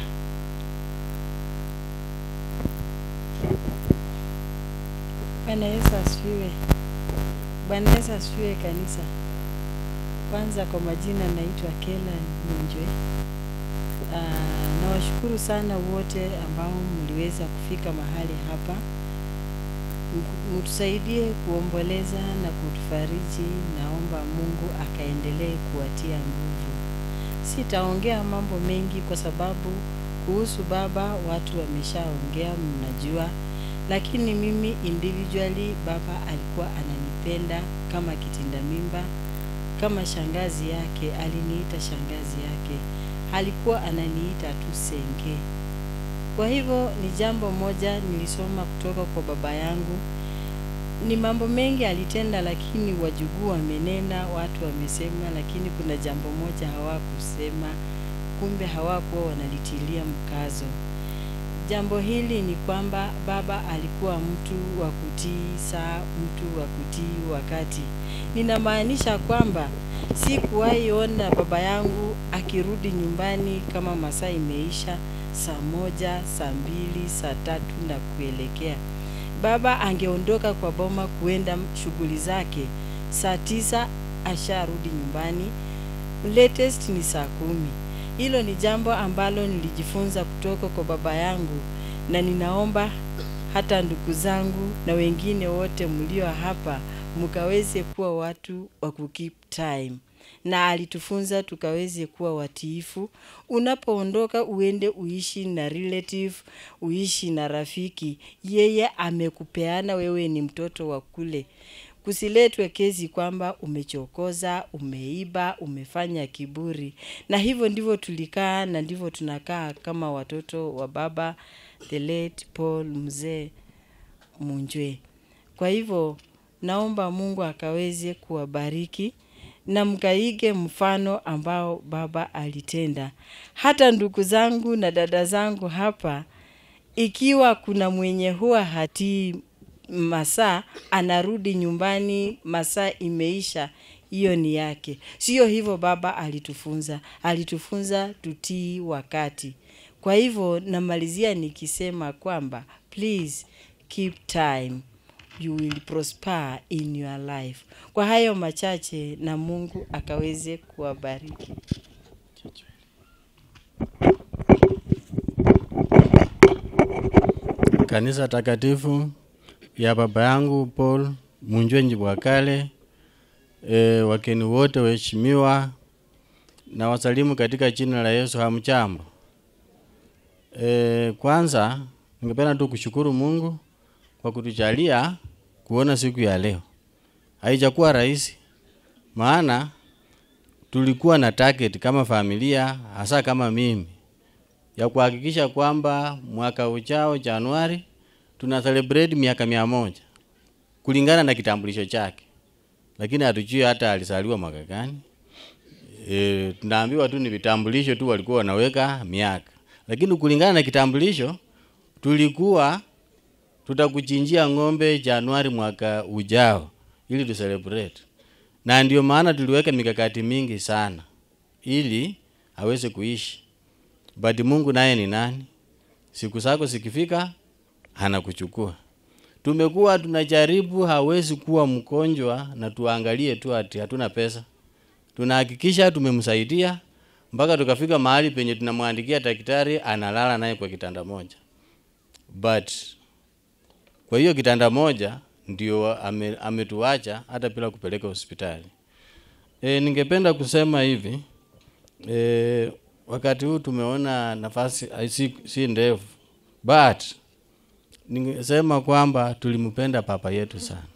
Speaker 21: Bwana Yesu asifiwe. Bwana Yesu asifiwe kanisa. Kwanza kwa majina naitwa Kela Munjwe. Nawashukuru sana wote ambao mliweza kufika mahali hapa. Mtusaidie kuomboleza na kutufariji. Naomba Mungu akaendelee kuwatia nguvu. Sitaongea mambo mengi kwa sababu kuhusu baba watu wameshaongea, mnajua. Lakini mimi individually baba alikuwa ananipenda kama kitinda mimba, kama shangazi yake, aliniita shangazi yake. Alikuwa ananiita tu Senge. Kwa hivyo ni jambo moja nilisoma kutoka kwa baba yangu. Ni mambo mengi alitenda, lakini wajukuu wamenena, watu wamesema, lakini kuna jambo moja hawakusema, kumbe hawakuwa wanalitilia mkazo. Jambo hili ni kwamba baba alikuwa mtu wa kutii saa, mtu wa kutii wakati. Ninamaanisha kwamba sikuwahi ona baba yangu akirudi nyumbani kama masaa imeisha, saa 1, saa 2, saa 3 na kuelekea. Baba angeondoka kwa boma kuenda shughuli zake, saa 9 asharudi nyumbani, latest ni saa 10. Hilo ni jambo ambalo nilijifunza kutoka kwa baba yangu, na ninaomba hata ndugu zangu na wengine wote mlio hapa mkaweze kuwa watu wa keep time. Na alitufunza tukaweze kuwa watiifu. Unapoondoka uende uishi na relative, uishi na rafiki. Yeye amekupeana, wewe ni mtoto wa kule. Kusiletwe kesi kwamba umechokoza, umeiba, umefanya kiburi. Na hivyo ndivyo tulikaa na ndivyo tunakaa kama watoto wa baba the late Paul Mzee Munjwe. Kwa hivyo naomba Mungu akaweze kuwabariki na mkaige mfano ambao baba alitenda. Hata ndugu zangu na dada zangu hapa, ikiwa kuna mwenye huwa hatii masaa, anarudi nyumbani masaa imeisha, hiyo ni yake. Sio hivyo baba alitufunza. Alitufunza tutii wakati. Kwa hivyo namalizia nikisema kwamba please keep time. You will prosper in your life. Kwa hayo machache, na Mungu akaweze kuwabariki.
Speaker 2: Kanisa takatifu ya baba yangu Paul Munjwe Njibwakale, wakeni wote waheshimiwa, na wasalimu katika jina la Yesu. Hamjambo. Kwanza ningependa tu kushukuru Mungu kwa kutujalia kuona siku ya leo. Haijakuwa rahisi, maana tulikuwa na target kama familia, hasa kama mimi, ya kuhakikisha kwamba mwaka ujao Januari tuna celebrate miaka 100 kulingana na kitambulisho chake. Lakini hatujui hata alizaliwa mwaka gani. Tunaambiwa tu ni vitambulisho tu walikuwa wanaweka miaka. Lakini kulingana na kitambulisho tulikuwa tutakuchinjia ng'ombe Januari mwaka ujao ili tu celebrate. Na ndio maana tuliweka mikakati mingi sana ili aweze kuishi. But Mungu naye ni nani? Siku zako zikifika anakuchukua. Tumekuwa tunajaribu, hawezi kuwa mgonjwa na tuangalie tu ati hatuna pesa. Tunahakikisha tumemsaidia mpaka tukafika mahali penye tunamwandikia daktari analala naye kwa kitanda moja. But kwa hiyo kitanda moja ndio ametuacha hata bila kupeleka hospitali. Ningependa kusema hivi, wakati huu tumeona nafasi si ndefu, but ningesema kwamba tulimpenda papa yetu sana.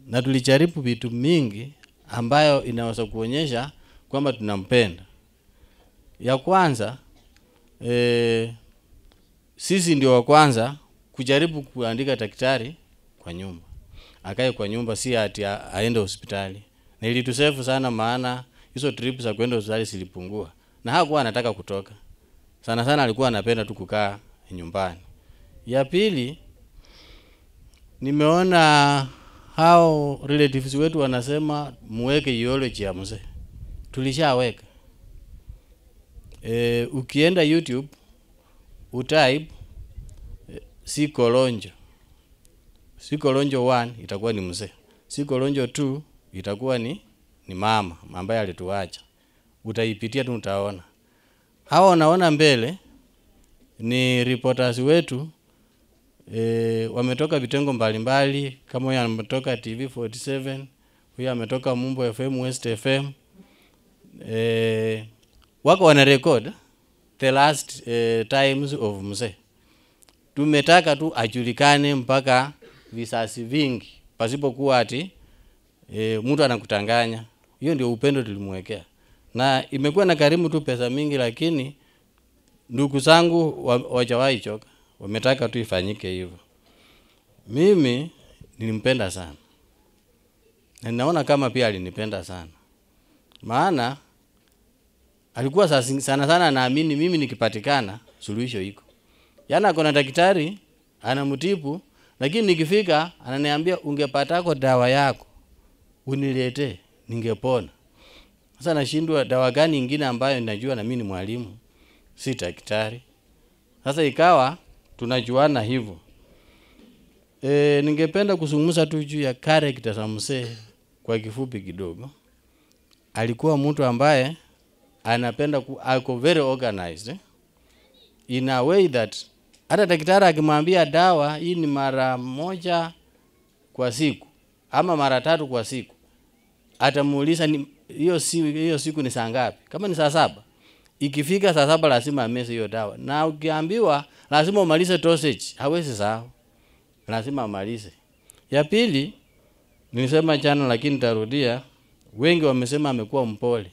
Speaker 2: Na tulijaribu vitu mingi ambayo inaweza kuonyesha kwamba tunampenda. Ya kwanza, sisi ndio wa kwanza kujaribu kuandika daktari kwa nyumba. Akae kwa nyumba, si ati aende hospitali. Na ilitusefu sana, maana hizo trips za kwenda hospitali zilipungua. Na hakuwa anataka kutoka. Sana sana alikuwa anapenda tu kukaa nyumbani. Ya pili, nimeona hao relatives wetu wanasema muweke ideology ya mzee. Tulishaweka. Ukienda YouTube utype Sikolonjo. Sikolonjo 1 itakuwa ni mzee. Sikolonjo 2 itakuwa ni mama ambaye alituacha. Utaipitia tu utaona. Hawa unaona mbele ni reporters wetu wametoka vitengo mbalimbali, kama huyu ametoka TV47, huyu ametoka Mumbo FM, West FM. Wako wana record the last times of mzee. Tumetaka tu ajulikane mpaka visasi vingi, pasipokuwa ati mtu anakutanganya. Hiyo ndio upendo tulimwekea. Na imekuwa na karimu tu pesa mingi, lakini ndugu zangu wajawahi choka. Wametaka tu ifanyike hivyo. Mimi nilimpenda sana. Na ninaona kama pia alinipenda sana. Maana alikuwa sana sana naamini mimi nikipatikana suluhisho iko. Yana kuna daktari anamtibu, lakini nikifika ananiambia ungepatako dawa yako uniletee ningepona. Sasa nashindwa dawa gani nyingine ambayo ninajua na mimi ni mwalimu, si daktari. Sasa ikawa tunajuana hivyo. Ningependa kuzungumza tu juu ya character za mzee kwa kifupi kidogo. Alikuwa mtu ambaye anapenda ako very organized in a way that hata daktari akimwambia dawa hii ni mara moja kwa siku ama mara 3 kwa siku, atamuuliza hiyo siku ni saa ngapi. Kama ni saa 7, ikifika saa 7 lazima ameze hiyo dawa. Na ukiambiwa lazima umalize dosage, hawezi sawa, lazima amalize. Ya pili nilisema jana lakini nitarudia, wengi wamesema amekuwa mpole.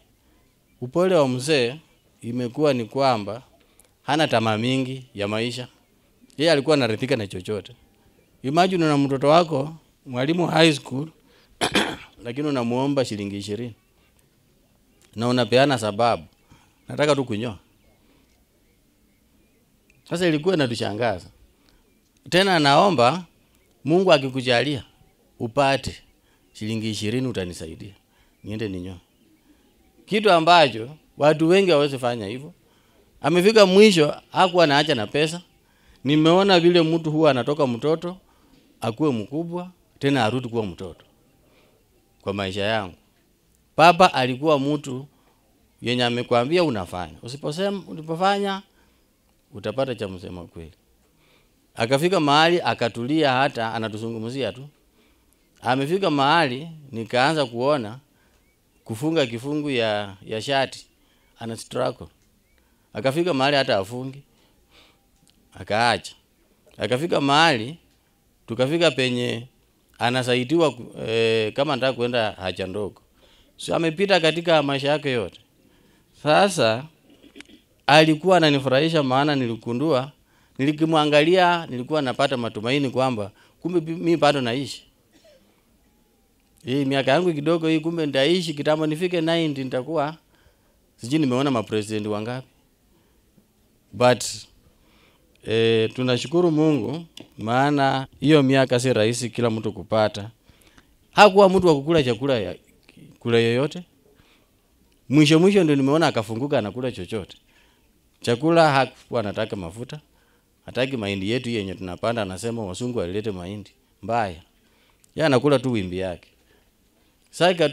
Speaker 2: Upole wa mzee imekuwa ni kwamba hana tamaa mingi ya maisha. Yeye alikuwa anaridhika na chochote. Imagine una mtoto wako mwalimu high school lakini unamuomba shilingi 20. Na unapeana sababu nataka tu kunyoa. Sasa ilikuwa inatushangaza. Tena anaomba Mungu akikujalia upate shilingi 20 utanisaidia niende ninyoa. Kitu ambacho watu wengi hawezi fanya hivyo. Amefika mwisho hakuwa anaacha na pesa. Nimeona vile mtu huwa anatoka mtoto akuwe mkubwa tena arudi kuwa mtoto. Kwa maisha yangu baba alikuwa mtu yenye amekwambia unafanya, usipofanya utapata cha msema kweli. Akafika mahali akatulia, hata anatuzungumzia tu. Amefika mahali nikaanza kuona kufunga kifungu ya shati ana struggle. Akafika mahali hata afungi akaacha. Akafika mahali tukafika penye anasaidiwa kama nataka kwenda haja ndogo. So amepita katika maisha yake yote. Sasa alikuwa ananifurahisha, maana nilikundua, nilikimwangalia nilikuwa napata matumaini kwamba kumbe mimi bado naishi. Miaka yangu kidogo hii kumbe ndaishi, kitambo nifike 90 nitakuwa sijui nimeona mapresident wangapi. But tunashukuru Mungu, maana hiyo miaka si rahisi kila mtu kupata. Hakuwa mtu wa kukula chakula kula yoyote. Mwisho ndio nimeona akafunguka anakula chochote. Chakula hakuwa anataka mafuta. Hataki mahindi yetu yenye tunapanda, anasema wasungu walilete mahindi mbaya. Yeye anakula tu wimbi yake. Sasa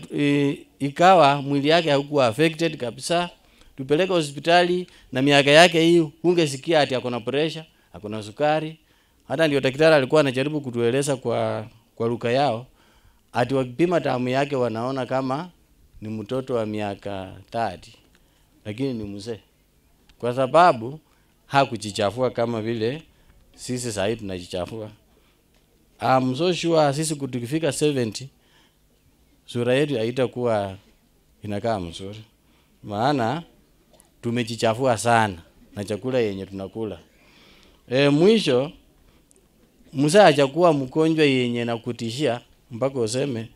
Speaker 2: ikawa mwili yake hakuwa affected kabisa. Tupeleka hospitali na miaka yake hii ungesikia ati akona pressure, akona sukari. Hata ndio daktari alikuwa anajaribu kutueleza kwa lugha yao ati wakipima damu yake wanaona kama ni mtoto wa miaka 30 lakini ni mzee. Kwa sababu hakujichafua kama vile sisi sasa tunajichafua. I'm so sure sisi kutukifika 70 sura yetu haitakuwa inakaa mzuri. Maana tumejichafua sana na chakula yenye tunakula. Mwisho mzee hajakuwa mgonjwa yenye nakutishia mpaka useme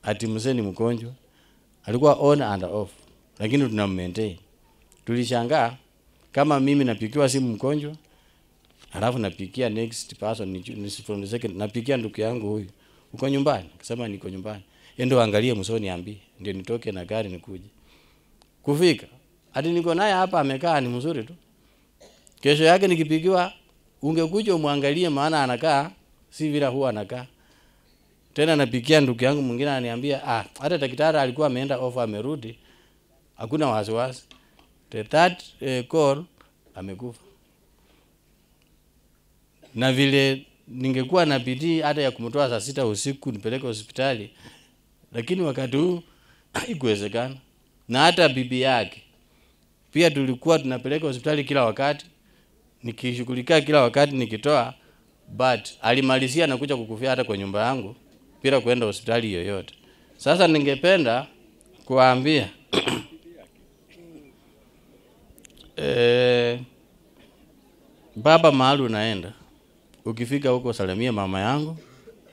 Speaker 2: ati mzee ni mgonjwa. Alikuwa on and off, lakini tunammaintain. Tulishangaa kama mimi napikiwa simu mgonjwa, alafu napikia next person from the second, napikia ndugu yangu huyu uko nyumbani, akisema niko nyumbani, ndio angalie msoni ambi ndio nitoke na gari nikuje. Kufika hadi niko naye hapa amekaa ni mzuri tu. Kesho yake nikipikiwa ungekuja umwangalie, maana anakaa si vile huwa anakaa. Tena napikia ndugu yangu mwingine ananiambia hata daktari alikuwa ameenda off amerudi, hakuna wasiwasi. The third call amekufa. Na vile ningekuwa na bidii hata ya kumtoa saa 6 usiku nipeleke hospitali, lakini wakati huu haikuwezekana. Na hata bibi yake pia tulikuwa tunapeleka hospitali kila wakati, nikishughulikia kila wakati nikitoa, but alimalizia na kuja kukufia hata kwa nyumba yangu bila kwenda hospitali yoyote. Sasa ningependa kuambia baba, mahali unaenda, ukifika huko salimia mama yangu,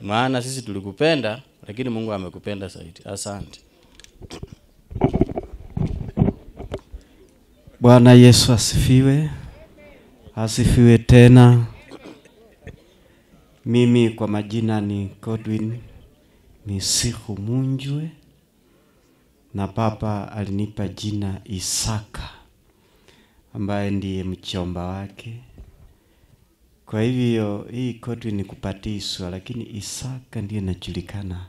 Speaker 2: maana sisi tulikupenda lakini Mungu amekupenda zaidi. Asante.
Speaker 3: Bwana Yesu asifiwe. Asifiwe tena. Mimi kwa majina ni Godwin Misihu Munjwe, na papa alinipa jina Isaka ambaye ndiye mchomba wake. Kwa hivyo hii Godwin ni kupatiswa, lakini Isaka ndiye najulikana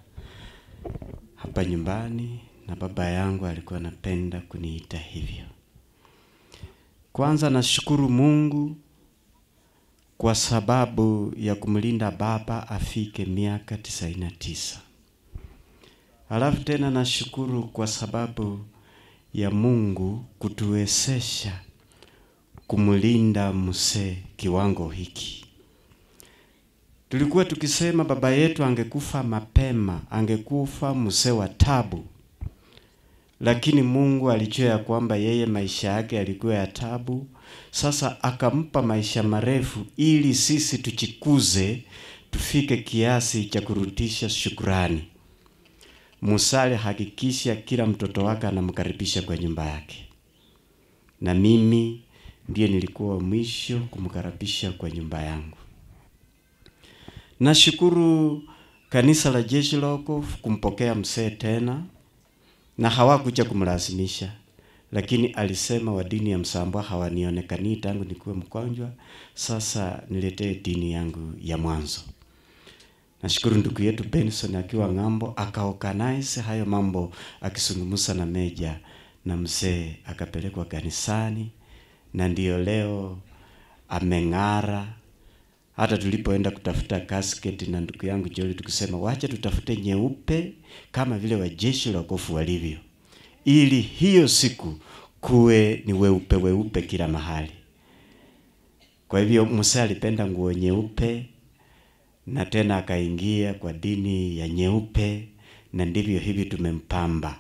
Speaker 3: hapa nyumbani, na baba yangu alikuwa anapenda kuniita hivyo. Kwanza nashukuru Mungu kwa sababu ya kumlinda baba afike miaka 99. Alafu tena nashukuru kwa sababu ya Mungu kutuwezesha kumlinda mzee kiwango hiki. Tulikuwa tukisema baba yetu angekufa mapema, angekufa mzee wa tabu. Lakini Mungu alijua ya kwamba yeye maisha yake yalikuwa ya tabu. Sasa akampa maisha marefu ili sisi tuchikuze, tufike kiasi cha kurudisha shukrani. Musale hakikisha kila mtoto wake anamkaribisha kwa nyumba yake. Na mimi ndiye nilikuwa mwisho kumkaribisha kwa nyumba yangu. Nashukuru kanisa la Jeshi la Wokovu kumpokea mzee tena, na hawakuja kumlazimisha, lakini alisema wa dini ya Msambwa hawanionekani tangu nikuwe mgonjwa, sasa niletee dini yangu ya mwanzo. Nashukuru ndugu yetu Benson akiwa ng'ambo akaorganize hayo mambo, akisungumusa na meja na mzee akapelekwa kanisani, na ndio leo ameng'ara. Hata tulipoenda kutafuta casket na ndugu yangu Joli tukisema wacha tutafute nyeupe kama vile wa Jeshi la Wokovu walivyo, ili hiyo siku kuwe ni weupe kila mahali. Kwa hivyo Musa alipenda nguo nyeupe, na tena akaingia kwa dini ya nyeupe, na ndivyo hivi tumempamba.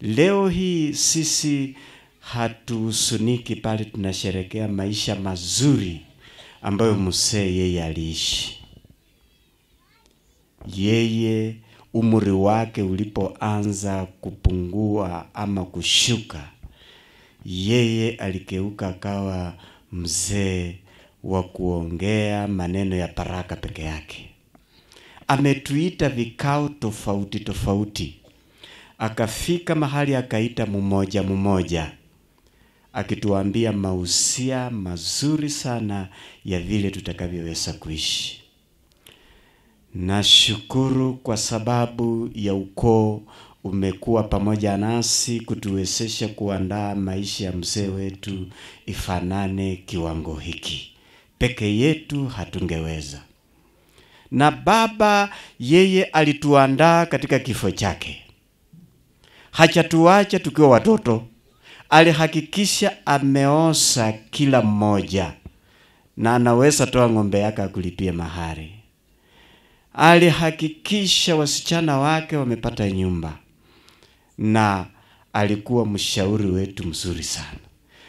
Speaker 3: Leo hii sisi hatusuniki, bali tunasherekea maisha mazuri ambayo mzee yeye aliishi. Yeye umri wake ulipoanza kupungua ama kushuka, yeye alikeuka akawa mzee wa kuongea maneno ya baraka peke yake. Ametuita vikao tofauti tofauti, akafika mahali akaita mmoja akituambia mausia mazuri sana ya vile tutakavyoweza kuishi. Nashukuru kwa sababu ya ukoo umekuwa pamoja nasi kutuwezesha kuandaa maisha ya mzee wetu ifanane kiwango hiki. Peke yetu hatungeweza. Na baba yeye alituandaa katika kifo chake. Hajatuacha tukiwa watoto. Alihakikisha ameosa kila mmoja na anaweza toa ng'ombe yake akulipia mahari. Alihakikisha wasichana wake wamepata nyumba, na alikuwa mshauri wetu mzuri sana.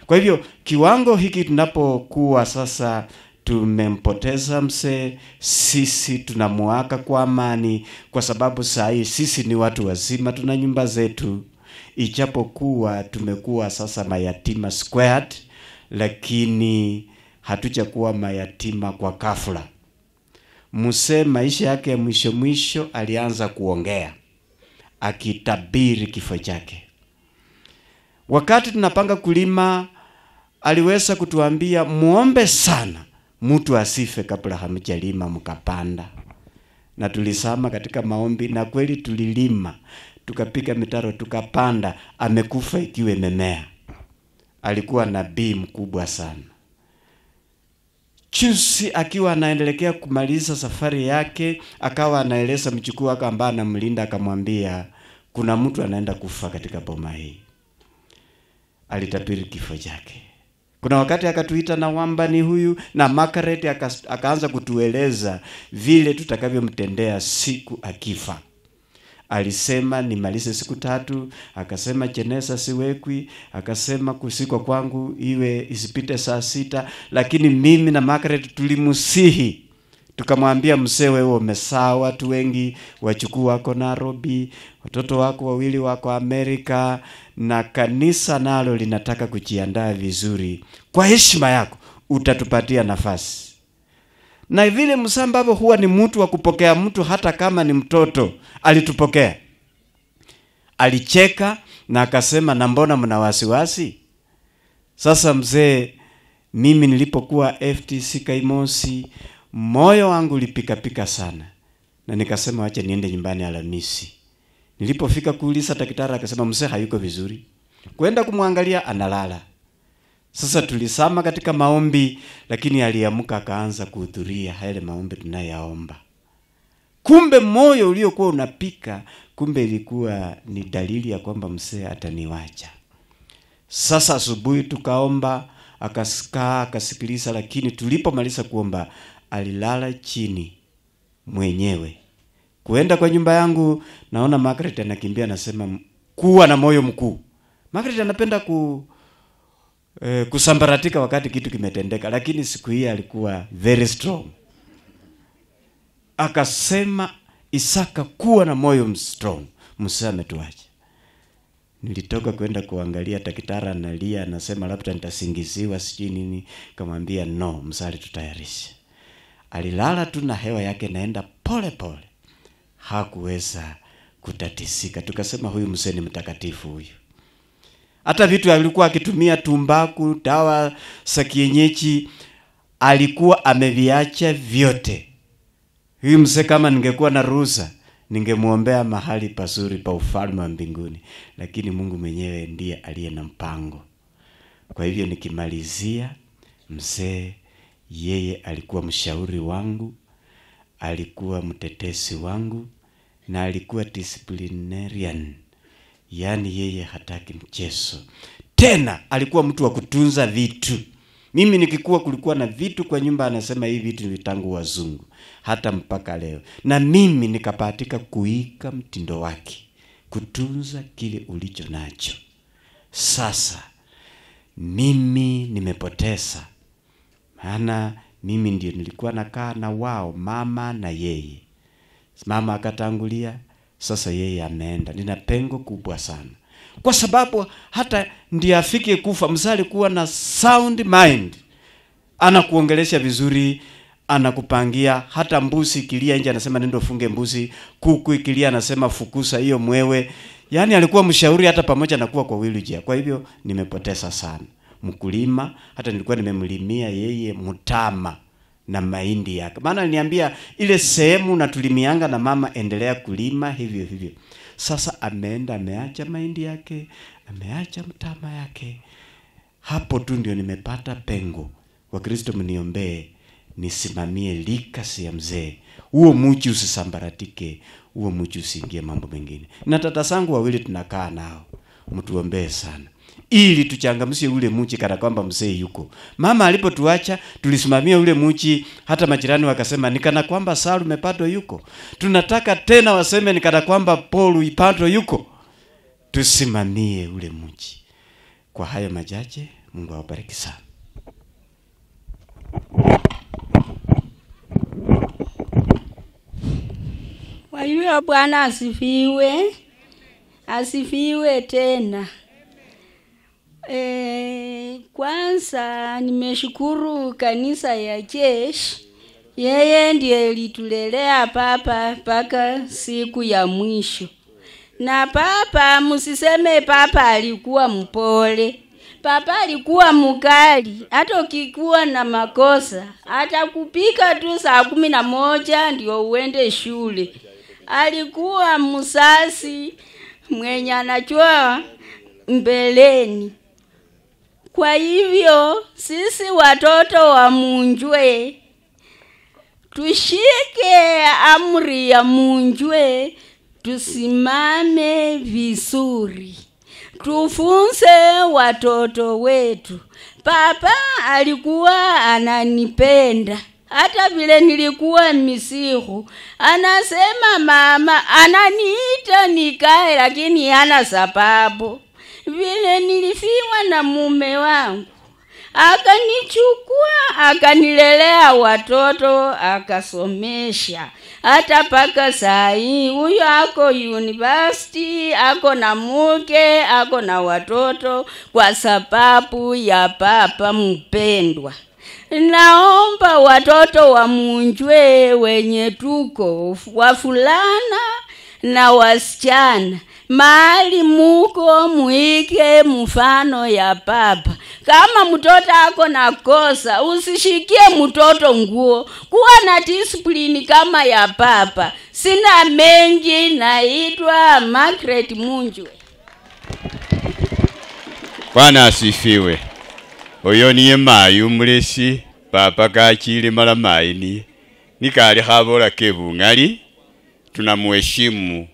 Speaker 3: Kwa hivyo kiwango hiki tunapokuwa sasa tumempoteza mzee, sisi tunamuaka kwa amani, kwa sababu saa hii sisi ni watu wazima, tuna nyumba zetu. Ijapokuwa tumekuwa sasa mayatima squared, lakini hatujakuwa mayatima kwa ghafla. Mzee maisha yake ya mwisho alianza kuongea, akitabiri kifo chake. Wakati tunapanga kulima, aliweza kutuambia muombe sana mtu asife kabla hamjalima mkapanda. Na tulisama katika maombi, na kweli tulilima, tukapiga mitaro, tukapanda, amekufa ikiwa imemea. alikuwa nabii mkubwa sana. Chusi akiwa anaendelea kumaliza safari yake, akawa anaeleza mjukuu wake ambaye anamlinda, akamwambia kuna mtu anaenda kufa katika boma hii. Alitabiri kifo chake. Kuna wakati akatuita na wamba ni huyu, na Margaret akaanza kutueleza vile tutakavyomtendea siku akifa. Alisema nimalize siku 3, akasema jeneza siwekwi, akasema kusikwa kwangu iwe isipite saa 6, lakini mimi na Margaret tulimusihi. Tukamwambia mzee, wewe umesaa watu wengi, wachukuu wako Nairobi, watoto wako 2 wako Amerika, na kanisa nalo linataka kujiandaa vizuri. Kwa heshima yako utatupatia nafasi. Na vile Msambabo huwa ni mtu wa kupokea mtu hata kama ni mtoto, alitupokea. Alicheka na akasema, na mbona mna wasiwasi? Sasa mzee, mimi nilipokuwa FTC Kaimosi, moyo wangu ulipika sana. Na nikasema wacha niende nyumbani Alhamisi. Nilipofika kuuliza daktari akasema mzee hayuko vizuri. Kwenda kumwangalia analala. Sasa tulisama katika maombi, lakini aliamka akaanza kuhudhuria yale maombi tunayaomba. Kumbe moyo uliokuwa unapika, kumbe ilikuwa ni dalili ya kwamba mzee ataniwacha. Sasa asubuhi tukaomba, akasikaa akasikiliza, lakini tulipomaliza kuomba alilala chini mwenyewe. Kuenda kwa nyumba yangu, naona Margaret anakimbia, anasema kuwa na moyo mkuu. Margaret anapenda kusambaratika wakati kitu kimetendeka, lakini siku hii alikuwa very strong. Akasema, Isaka, kuwa na moyo strong, Musa ametuacha. Nilitoka kwenda kuangalia, daktari analia, anasema labda nitasingiziwa sijui nini. Kamwambia no, msali tutayarisha. Alilala tu na hewa yake naenda pole pole. Hakuweza kutatisika. Tukasema huyu mzee ni mtakatifu huyu. Hata vitu alikuwa akitumia tumbaku, dawa za kienyeji, alikuwa ameviacha vyote. Huyu mzee kama ningekuwa na ruhusa, ningemuombea mahali pazuri pa ufalme wa mbinguni, lakini Mungu mwenyewe ndiye aliye na mpango. Kwa hivyo nikimalizia, mzee yeye alikuwa mshauri wangu, alikuwa mtetesi wangu, na alikuwa disciplinarian. Yaani yeye hataki mchezo. Tena alikuwa mtu wa kutunza vitu. Mimi nikikuwa kulikuwa na vitu kwa nyumba, anasema hivi vitu ni tangu wazungu, hata mpaka leo. Na mimi nikapatika kuika mtindo wake, kutunza kile ulicho nacho. Sasa mimi nimepoteza, maana mimi ndio nilikuwa nakaa na wao, mama na yeye. Mama akatangulia, sasa yeye ameenda. Nina pengo kubwa sana. Kwa sababu hata ndiye afike kufa, mzali kuwa na sound mind. Anakuongelesha vizuri, anakupangia. Hata mbuzi ikilia nje anasema nenda funge mbuzi, kuku ikilia anasema fukusa hiyo mwewe. Yaani alikuwa mshauri hata pamoja na kuwa kwa wheelchair. Kwa hivyo nimepoteza sana. Mkulima, hata nilikuwa nimemlimia yeye mtama na mahindi yake. Maana aliniambia ile sehemu na tulimianga na mama, endelea kulima hivyo hivyo. Sasa ameenda, ameacha mahindi yake, ameacha mtama yake. Hapo tu ndio nimepata pengo. Wakristo mniombee nisimamie likasi ya mzee. Huo mji usisambaratike, huo mji usiingie mambo mengine. Na tata zangu 2 tunakaa nao. Mtuombee sana, ili tuchangamshe ule mji kana kwamba mzee yuko. Mama alipotuacha tulisimamia ule mji, hata majirani wakasema nikana kwamba Salu Pato yuko. Tunataka tena waseme nikana kwamba Paul Ipato yuko. Tusimamie ule mji. Kwa haya machache, Mungu awabariki sana.
Speaker 4: Wajua Bwana asifiwe. Asifiwe tena. Kwanza nimeshukuru kanisa ya Jeshi. Yeye ndiye litulelea papa mpaka siku ya mwisho. Na papa, msiseme papa alikuwa mpole. Papa alikuwa mkali. Hata ukikuwa na makosa, hata kupika tu saa 11 ndio uende shule. Alikuwa msasi mwenye anajua mbeleni. Kwa hivyo sisi watoto wa Munjwe tushike amri ya Munjwe, tusimame vizuri, tufunze watoto wetu. Papa alikuwa ananipenda hata vile nilikuwa misihu. Anasema mama ananiita nikae, lakini hana sababu. Vile nilifiwa na mume wangu, akanichukua akanilelea watoto akasomesha hata paka sai. Huyo ako university, ako na mke, ako na watoto kwa sababu ya papa mpendwa. Naomba watoto wa Munjwe wenye tuko wafulana na wasichana, mahali muko muike mfano ya papa. Kama mtoto ako na kosa, usishikie mtoto nguo. Kuwa na discipline kama ya papa. Sina mengi, naitwa Margaret Munjwe.
Speaker 20: Bwana asifiwe. Oyo niye mayu mulesi papa kachile mala maini nikali khabola kebungali. Tunamuheshimu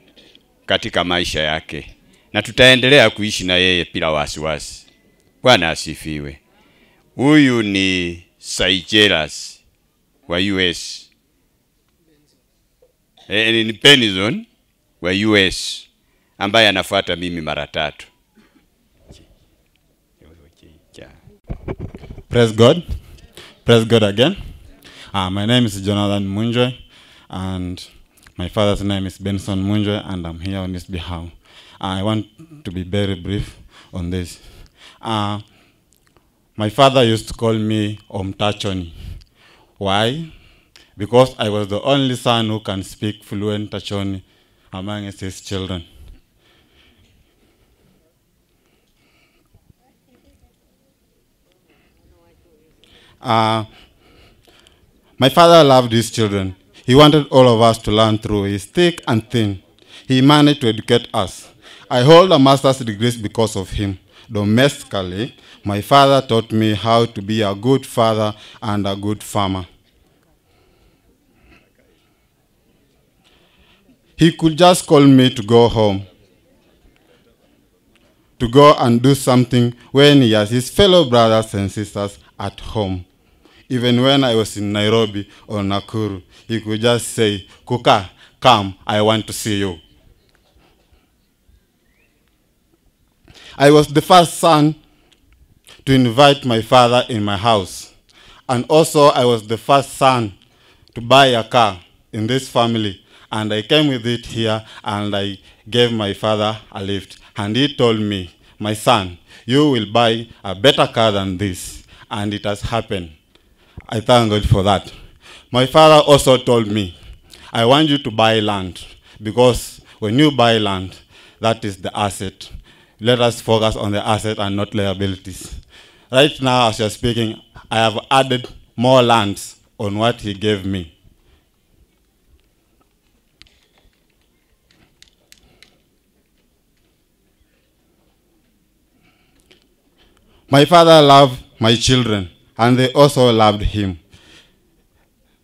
Speaker 20: katika maisha yake na tutaendelea kuishi na yeye bila wasiwasi. Bwana asifiwe. Huyu ni Saichelas wa US. Ni Benson wa US ambaye anafuata mimi mara 3.
Speaker 5: Praise God. Praise God again. My name is Jonathan Munjwe and my father's name is Benson Munjwe, and I'm here on his behalf. I want to be very brief on this. My father used to call me Omtachoni. Why? Because I was the only son who can speak fluent Tachoni among his children. My father loved his children. He wanted all of us to learn through his thick and thin. He managed to educate us. I hold a master's degree because of him. Domestically, my father taught me how to be a good father and a good farmer. He could just call me to go home, to go and do something when he has his fellow brothers and sisters at home. Even when I was in Nairobi or Nakuru, he could just say, Kuka, come, I want to see you. I was the first son to invite my father in my house. And also I was the first son to buy a car in this family. And I came with it here and I gave my father a lift. And he told me, my son, you will buy a better car than this. And it has happened. I thank God for that. My father also told me, I want you to buy land, because when you buy land, that is the asset. Let us focus on the asset and not liabilities. Right now, as you're speaking, I have added more lands on what he gave me. My father loved my children, and they also loved him.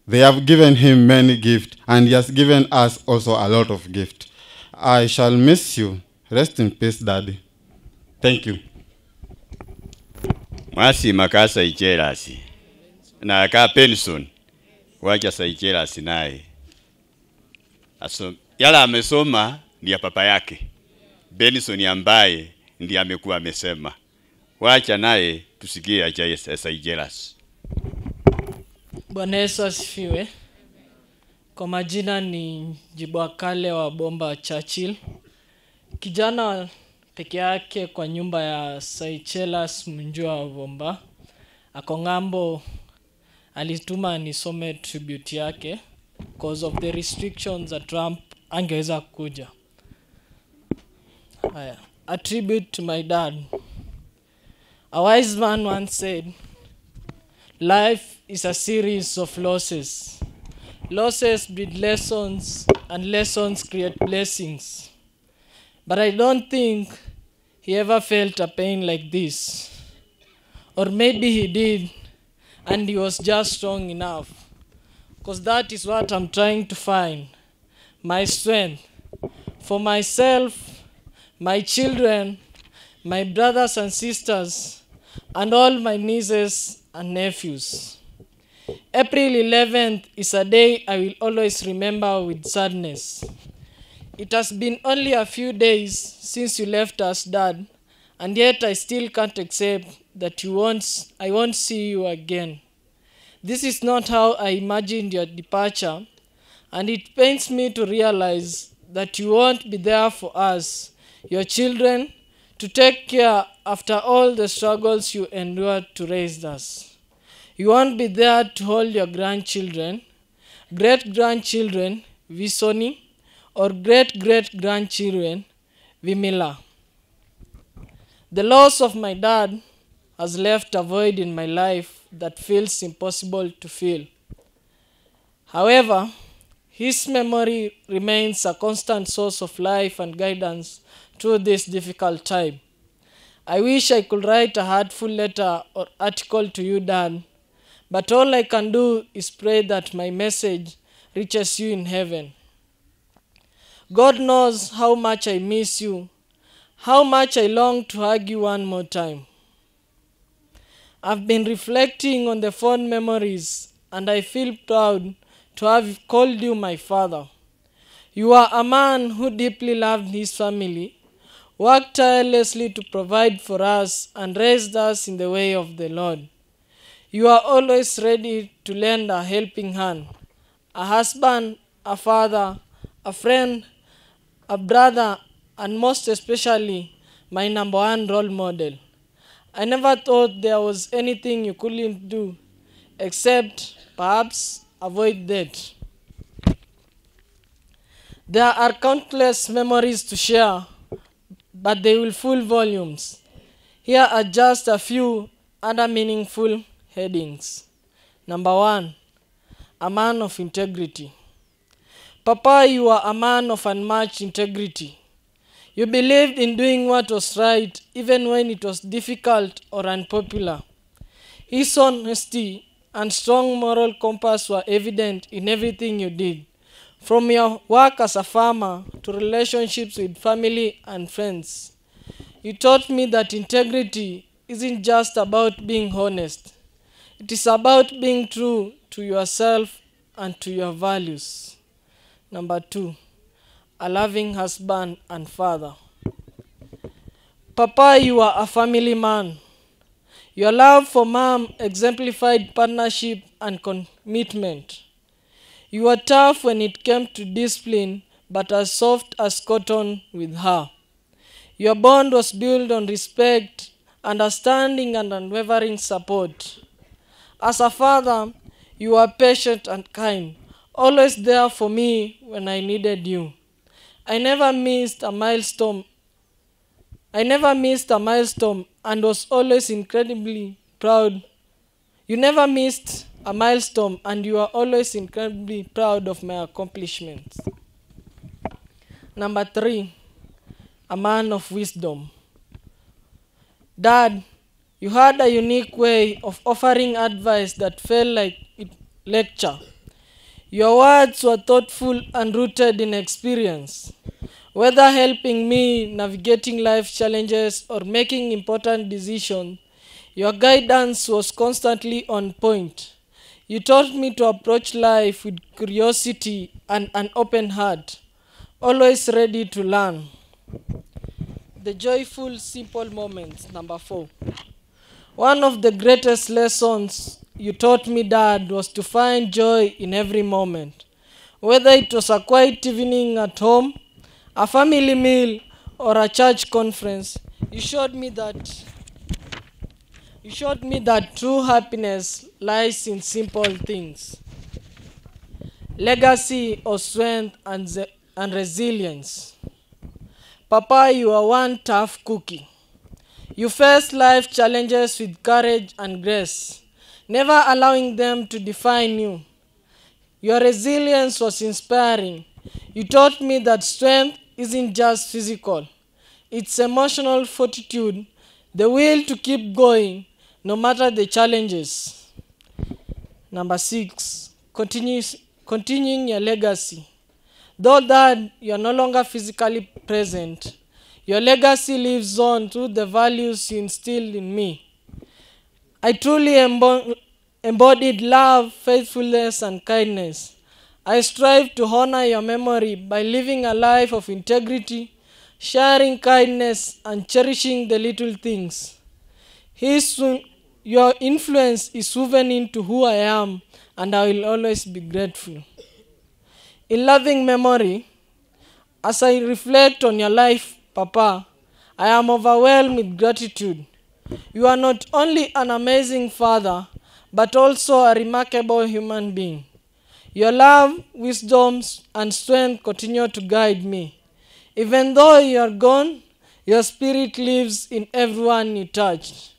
Speaker 5: They have given him many gifts, and he has given us also a lot of gifts. I shall miss you. Rest in peace, Daddy. Thank you.
Speaker 20: Mwasi makasa Saichelas. Na ka Benson. Wacha Saichelas naye. Yala amesoma ni ya papa yake. Benson ambaye ndiye amekuwa amesema. Wacha naye tusikie acha Saichelas.
Speaker 22: Bwana Yesu asifiwe. Kwa majina ni Jibwakale wa Bomba Churchill. Kijana peke yake kwa nyumba ya Saichelas Munjwe wa Bomba. Ako ngambo alituma nisome tribute yake because of the restrictions that Trump angeweza kuja. Haya, a tribute to my dad. A wise man once said, life is a series of losses. Losses breed lessons, and lessons create blessings. But I don't think he ever felt a pain like this. Or maybe he did, and he was just strong enough. Because that is what I'm trying to find. My strength. For myself, my children, my brothers and sisters, and all my nieces and nephews. April 11th is a day I will always remember with sadness. It has been only a few days since you left us, Dad, and yet I still can't accept that I won't see you again. This is not how I imagined your departure, and it pains me to realize that you won't be there for us, your children, to take care after all the struggles you endured to raise us. You won't be there to hold your grandchildren, great-grandchildren, Visoni, or great-great-grandchildren, Vimila. The loss of my dad has left a void in my life that feels impossible to fill. However, his memory remains a constant source of life and guidance through this difficult time. I wish I could write a heartful letter or article to you, Dad, but all I can do is pray that my message reaches you in heaven. God knows how much I miss you, how much I long to hug you one more time. I've been reflecting on the fond memories, and I feel proud to have called you my father. You are a man who deeply loved his family, worked tirelessly to provide for us, and raised us in the way of the Lord. You are always ready to lend a helping hand, a husband, a father, a friend, a brother, and most especially, my number one role model. I never thought there was anything you couldn't do, except perhaps avoid that. There are countless memories to share, but they will fill volumes. Here are just a few other meaningful headings. Number 1, a man of integrity. Papa, you are a man of unmatched integrity. You believed in doing what was right, even when it was difficult or unpopular. His honesty and strong moral compass were evident in everything you did, from your work as a farmer to relationships with family and friends. You taught me that integrity isn't just about being honest. It is about being true to yourself and to your values. Number 2, a loving husband and father. Papa, you are a family man. Your love for Mom exemplified partnership and commitment. You were tough when it came to discipline, but as soft as cotton with her. Your bond was built on respect, understanding, and unwavering support. As a father, you were patient and kind, always there for me when I needed you. I never missed a milestone and was always incredibly proud. You never missed a milestone and you are always incredibly proud of my accomplishments. Number 3, a man of wisdom. Dad, you had a unique way of offering advice that felt like a lecture. Your words were thoughtful and rooted in experience. Whether helping me navigating life challenges or making important decisions, your guidance was constantly on point. You taught me to approach life with curiosity and an open heart, always ready to learn. The joyful, simple moments. Number 4. One of the greatest lessons you taught me, Dad, was to find joy in every moment. Whether it was a quiet evening at home, a family meal, or a church conference, you showed me that true happiness lies in simple things. Legacy of strength and resilience. Papa, you are one tough cookie. You faced life challenges with courage and grace, never allowing them to define you. Your resilience was inspiring. You taught me that strength isn't just physical. It's emotional fortitude, the will to keep going, no matter the challenges. Number 6, continuing your legacy. Though that you are no longer physically present, your legacy lives on through the values you instilled in me. I truly embodied love, faithfulness, and kindness. I strive to honor your memory by living a life of integrity, sharing kindness, and cherishing the little things. Your influence is woven into who I am, and I will always be grateful. In loving memory, as I reflect on your life, Papa, I am overwhelmed with gratitude. You are not only an amazing father, but also a remarkable human being. Your love, wisdom, and strength continue to guide me. Even though you are gone, your spirit lives in everyone you touched.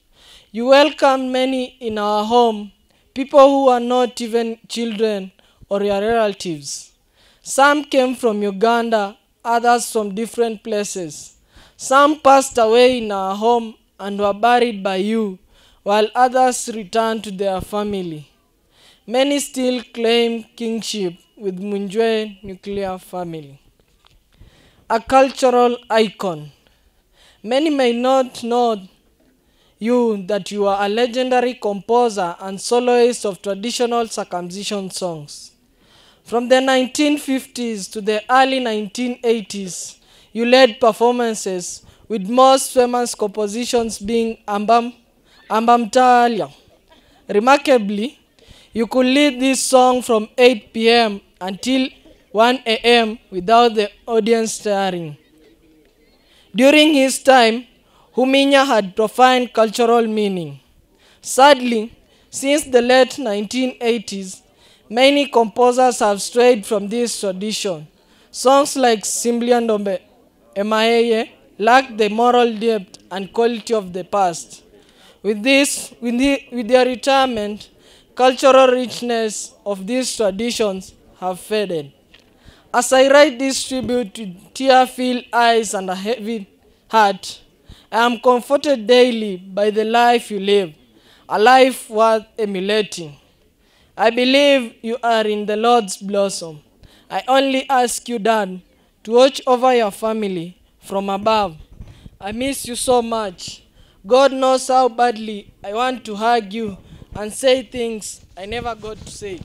Speaker 22: You welcomed many in our home, people who are not even children or your relatives. Some came from Uganda, others from different places. Some passed away in our home and were buried by you, while others returned to their family. Many still claim kingship with Munjwe nuclear family. A cultural icon. Many may not know that you are a legendary composer and soloist of traditional circumcision songs. From the 1950s to the early 1980s, you led performances, with most famous compositions being Ambamtalia. Remarkably, you could lead this song from 8 p.m. until 1 a.m. without the audience stirring. During his time, Huminya had profound cultural meaning. Sadly, since the late 1980s, many composers have strayed from this tradition. Songs like Simbliandombe Emaeye lack the moral depth and quality of the past. With their retirement, cultural richness of these traditions have faded. As I write this tribute to tear-filled eyes and a heavy heart, I am comforted daily by the life you live, a life worth emulating. I believe you are in the Lord's blossom. I only ask you, Dad, to watch over your family from above. I miss you so much. God knows how badly I want to hug you and say things I never got to say.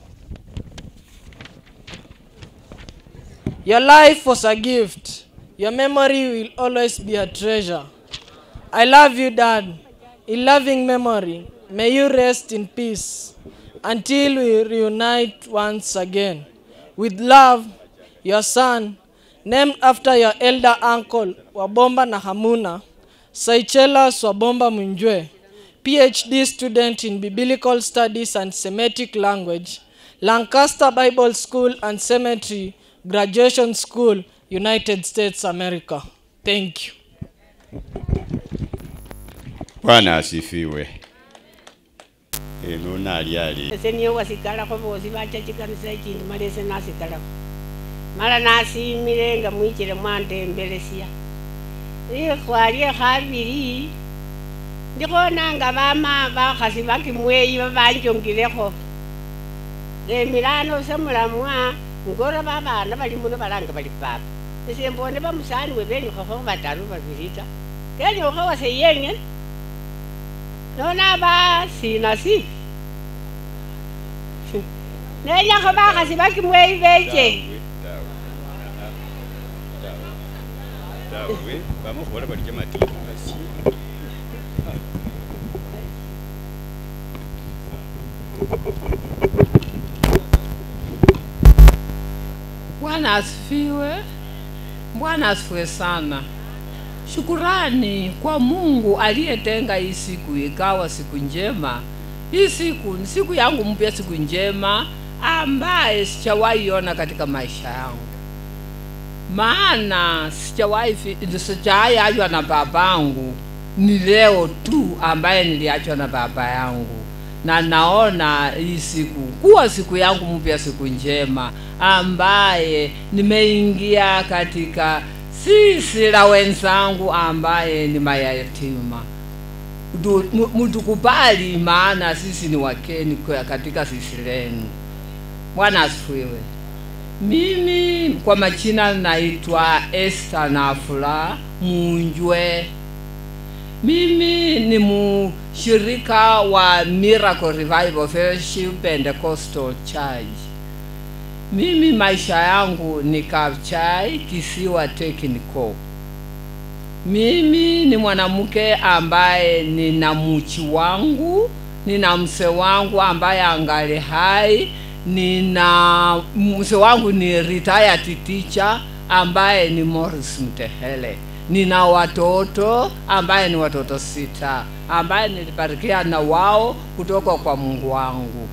Speaker 22: Your life was a gift. Your memory will always be a treasure. I love you, Dad. In loving memory, may you rest in peace until we reunite once again. With love, your son, named after your elder uncle, Wabomba Nahamuna, Saichelas Wabomba Munjwe, PhD student in Biblical Studies and Semitic Language, Lancaster Bible School and Cemetery Graduation School, United States America. Thank you.
Speaker 20: Bwana asifiwe. Nuna aliali.
Speaker 10: Senyo wasikala kwa bozi bacha chikanisa chindi malese nasikala. Mala nasi mirenga mwichile mwante mbelesia. Kwalie habiri. Ndiko nanga bama bakhasi bakimweyi babanjongilekho. Milano samulamwa ngora babana bali muno balanga bali papa. Ese mbone bamusani webeni khokho bataru babirita. Kenyo kho se yenge. Nona ba sinasi. Nenya kho bakhasi bakimweyi beche.
Speaker 20: Dawe bamukhora bali jamatiki basi.
Speaker 7: Bwana asifiwe. Bwana asifiwe sana. Shukurani kwa Mungu aliyetenga hii siku ikawa siku njema. Hii siku ni siku yangu mpya, siku njema ambaye sijawahi ona katika maisha yangu. Maana sijawahi na babangu, ni leo tu ambaye niliachwa na baba yangu. Na naona hii siku kuwa siku yangu mpya, siku njema ambaye nimeingia katika sisi la wenzangu ambaye ni mayatima. mtukubali, maana sisi ni wakeni katika sisi lenu. Bwana asifiwe. Mimi kwa majina naitwa Esther Nafula Munjwe. Mimi ni mshirika wa Miracle Revival Fellowship Pentecostal Church. Mimi maisha yangu ni Kapchai, Kisiwa Technical. Mimi ni mwanamke ambaye nina muchi wangu, nina mse wangu ambaye angali hai, nina mse wangu ni retired teacher ambaye ni Morris Mtehele. Nina watoto ambaye ni watoto 6 ambaye nilibarikia na wao kutoka kwa Mungu wangu.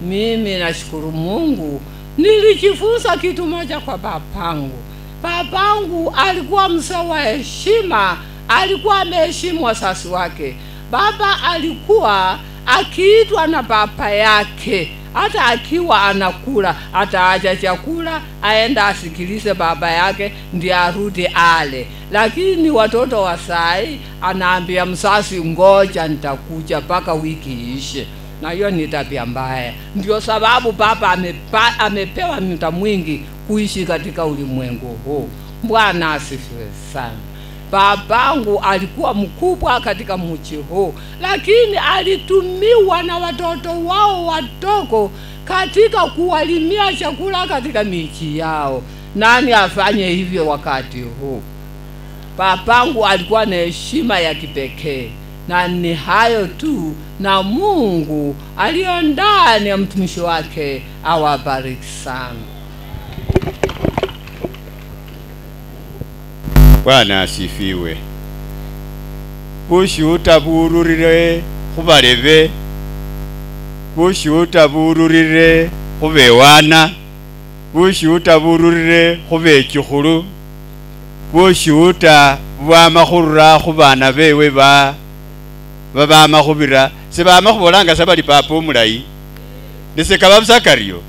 Speaker 7: Mimi nashukuru Mungu, nilijifunza kitu moja kwa babangu. Babangu alikuwa mzee wa heshima, alikuwa ameheshimu wazazi wake. Baba alikuwa akiitwa na baba yake, hata akiwa anakula ataacha chakula aenda asikilize baba yake ndiye arudi ale. Lakini watoto wa sai anaambia mzazi, ngoja nitakuja mpaka wiki ishe. Na hiyo ni tabia mbaya. Ndio sababu baba amepewa muda mwingi kuishi katika ulimwengu huu. Bwana asifiwe sana. Babangu alikuwa mkubwa katika mji huu, lakini alitumiwa na watoto wao wadogo katika kuwalimia chakula katika miji yao. Nani afanye hivyo wakati huu? Babangu alikuwa na heshima ya kipekee. Na ni hayo tu, na Mungu aliyo ndani ya mtumishi wake awabariki sana.
Speaker 20: Bwana asifiwe. Bushuta bururire kubarebe, bushuta bururire kubewana, bushuta bururire kubekihulu, bushuta bwamakhurura khubana bewe babamakhubira sebamakhbolanga sabali papa omulayi nesekaba busakario.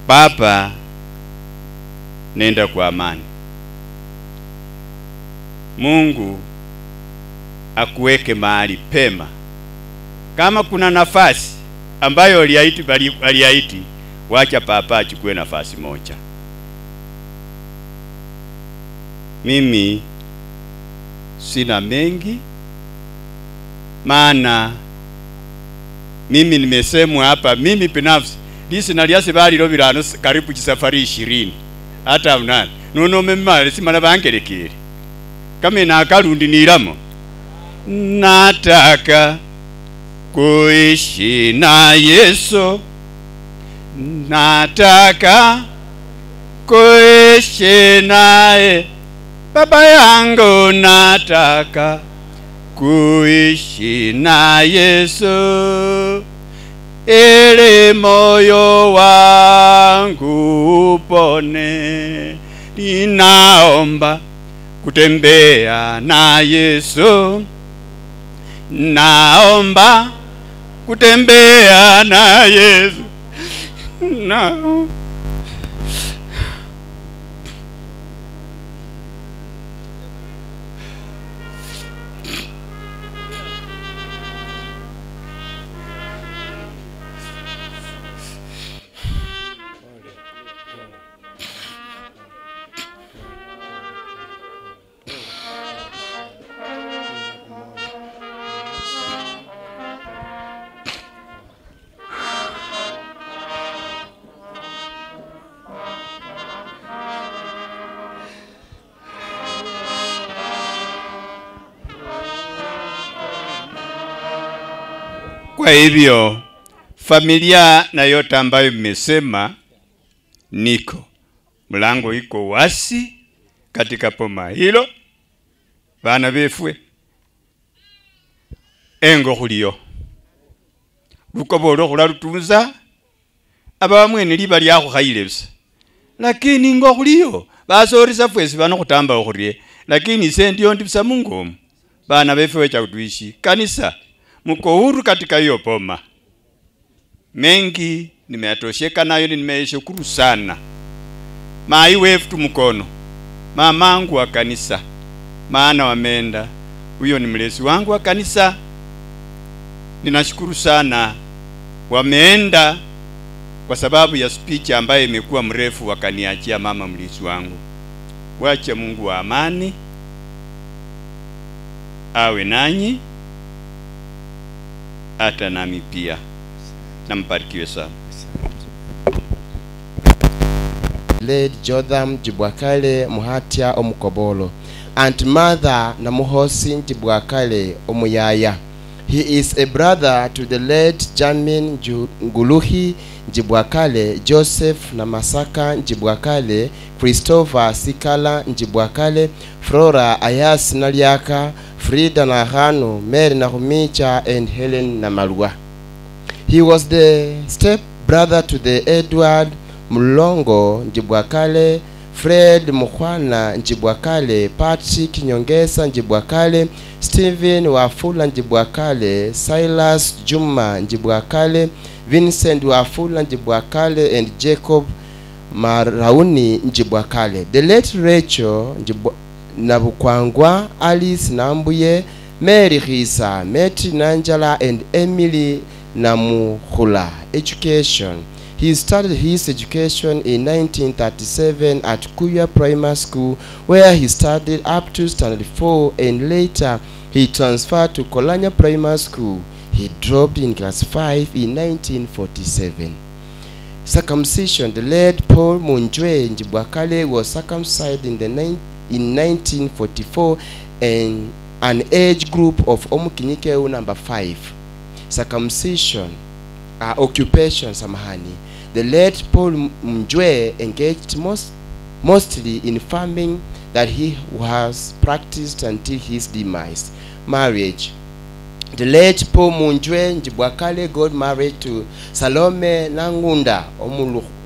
Speaker 20: Papa, nenda kwa amani. Mungu akuweke mahali pema. Kama kuna nafasi ambayo aliahidi, wacha papa achukue nafasi moja. Mimi sina mengi, maana mimi nimesemwa hapa. Mimi binafsi lisi naliasi bali lobirano karibu kisafari 20 hata unani nono memale simana bangerekere kama na kalundi nilamo. Nataka kuishi na Yesu, nataka kuishi naye baba yangu, nataka kuishi na Yesu ili moyo wangu upone. Ninaomba kutembea na Yesu, naomba kutembea na Yesu, Kwa hivyo familia na yote ambayo mmesema, niko mlango iko wasi katika poma hilo. Bana befwe engo khuliyo lukobolo khulalutunza abamwene liba lyakho khayilebisa, lakini ngo khuliyo basorisa fwesi bano khutamba okhurie, lakini sendio ndibisa mungomu. Bana befwe cha kutuishi kanisa mko huru katika hiyo poma. Mengi nimeyatosheka nayo, nimeshukuru sana. Mai wefu mkono mamangu wa kanisa, maana wameenda. Huyo ni mlezi wangu wa kanisa. Ninashukuru sana wameenda kwa sababu ya speech ambayo imekuwa mrefu, wakaniachia mama mlezi wangu. Wacha Mungu wa amani awe nanyi, hata nami pia. Namparikiwe sana.
Speaker 8: Lady Jotham Jibwakale Muhatia Omukobolo, and Mother Namuhosi Jibwakale Omuyaya. He is a brother to the late Jamin Nguluhi Njibwakale, Joseph Namasaka Njibwakale, Christopher Sikala Njibwakale, Flora Ayas Naliaka, Frida Nahano, Mary Nahumicha, and Helen Namalwa. He was the step brother to the Edward Mulongo Njibwakale, Fred Mukhwana Njibwakale, Patrick Nyongesa Njibwakale, Stephen Wafula Njibwakale, Silas Juma Njibwakale, Vincent Wafula Njibwakale, and Jacob Marauni Njibwakale. The late Rachel Nabukwangwa, Alice Nambuye, Mary Hisa, Meti Nanjala, and Emily Namuhula. Education. He started his education in 1937 at Kuya Primary School, where he studied up to standard 4, and later he transferred to Kolanya Primary School. He dropped in class 5 in 1947. Circumcision. The late Paul Munjwe Njibwakale was circumcised in 1944 in an age group of Omukinikeu number 5. Circumcision. Occupation, samahani. The late Paul Mjwe engaged mostly in farming that he has practiced until his demise. Marriage. The late Paul Mjwe Njibwakale got married to Salome Nangunda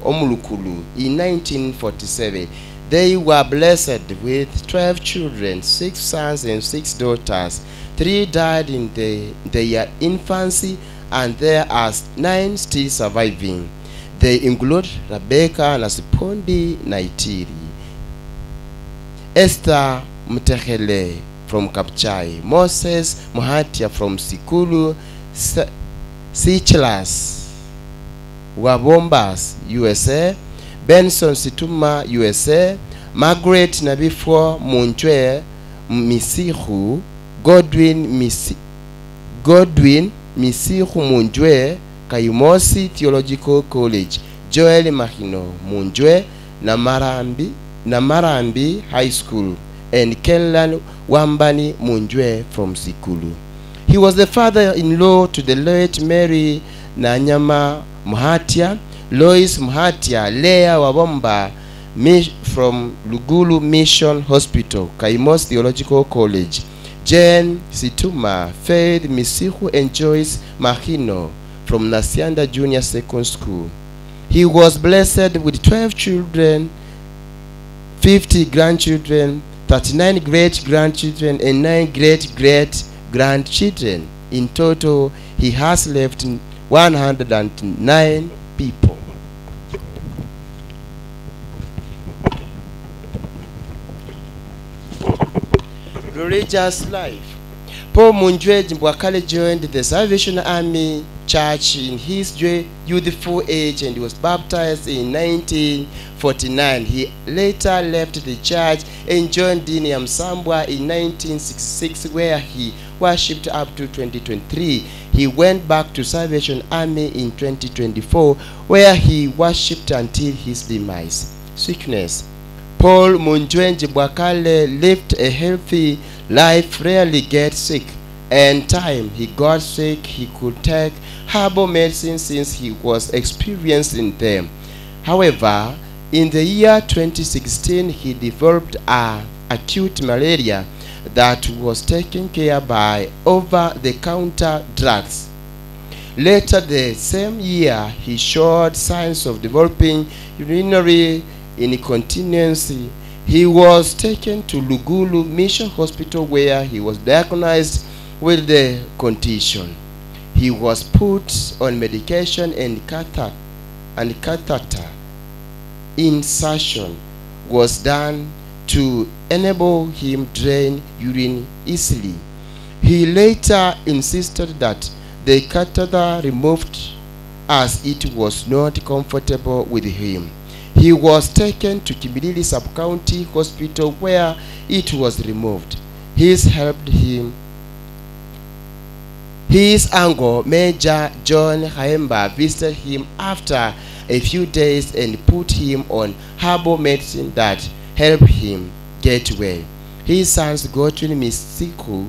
Speaker 8: Omulukulu in 1947. They were blessed with 12 children, 6 sons and 6 daughters. 3 died in their infancy, and there are 9 still surviving. They include Rebecca Nasipondi Naitiri, Esther Mutehele from Kapchai, Moses Muhatia from Sikulu, Sichlas Wabombas, USA, Benson Situma, USA, Margaret Nabifo Munjwe Misihu, Godwin Misihu Munjwe, Kayumosi Theological College, Joel Mahino Munjwe, Namarambi High School, and Kenlan Wambani Munjwe from Sikulu. He was the father-in-law to the late Mary Nanyama Muhatia, Lois Muhatia, Leah Wabomba from Lugulu Mission Hospital, Kaimos Theological College, Jane Situma, Faith Misihu, and Joyce Mahino from Nasianda Junior Second School. He was blessed with 12 children, 50 grandchildren, 39 great-grandchildren, and 9 great-great-grandchildren. In total, he has left 109 people. Religious life. Paul Munjwe Njibwakale joined the Salvation Army Church in his youthful age and was baptized in 1949. He later left the church and joined Dini Msambwa in 1966, where he worshipped up to 2023. He went back to Salvation Army in 2024, where he worshipped until his demise. Sickness. Paul Munjwe Njibwakale lived a healthy life, rarely gets sick. And time he got sick, he could take herbal medicine since he was experienced in them. However, in the year 2016, he developed acute malaria that was taken care by over-the-counter drugs. Later the same year, he showed signs of developing urinary incontinence. He was taken to Lugulu Mission Hospital, where he was diagnosed with the condition. He was put on medication and catheter insertion was done to enable him drain urine easily. He later insisted that the catheter removed as it was not comfortable with him. He was taken to Kimilili Sub-County Hospital where it was removed. His uncle, Major John Haemba, visited him after a few days and put him on herbal medicine that helped him get well. His sons, Godwin Misiku,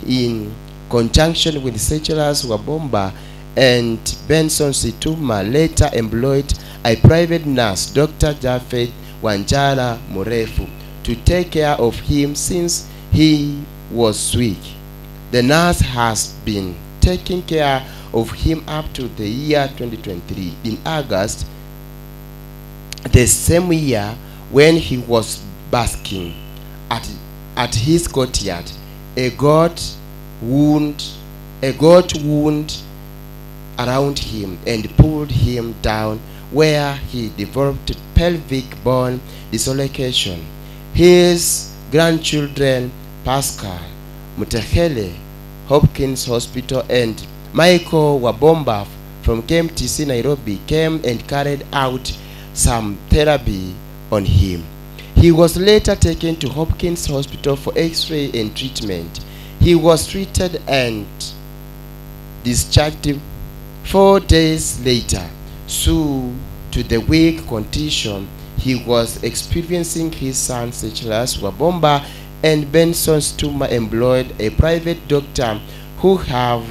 Speaker 8: in conjunction with Sechelers Wabomba and Benson Situma, later employed a private nurse, Dr. Jafet Wanjara Murefu, to take care of him since he was weak. The nurse has been taking care of him up to the year 2023. In August, the same year, when he was basking at his courtyard, a goat wound around him and pulled him down, where he developed pelvic bone dislocation. His grandchildren, Pascal Mutehele, Hopkins Hospital, and Michael Wabomba from KMTC Nairobi came and carried out some therapy on him. He was later taken to Hopkins Hospital for X-ray and treatment. He was treated and discharged 4 days later. So, to the weak condition he was experiencing, his son Sechelers Wabomba and Benson Stuma employed a private doctor who have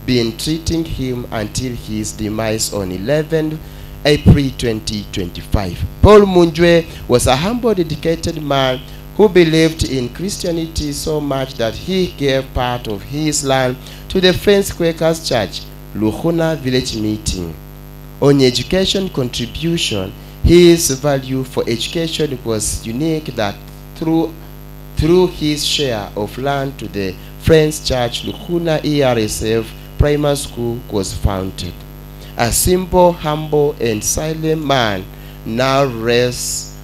Speaker 8: been treating him until his demise on 11 April 2025. Paul Munjwe was a humble, dedicated man who believed in Christianity so much that he gave part of his land to the Friends Quakers Church, Luhuna Village Meeting. On education contribution, his value for education was unique, that through his share of land to the Friends Church, Luhuna ERSF Primary School was founded. A simple, humble, and silent man now rests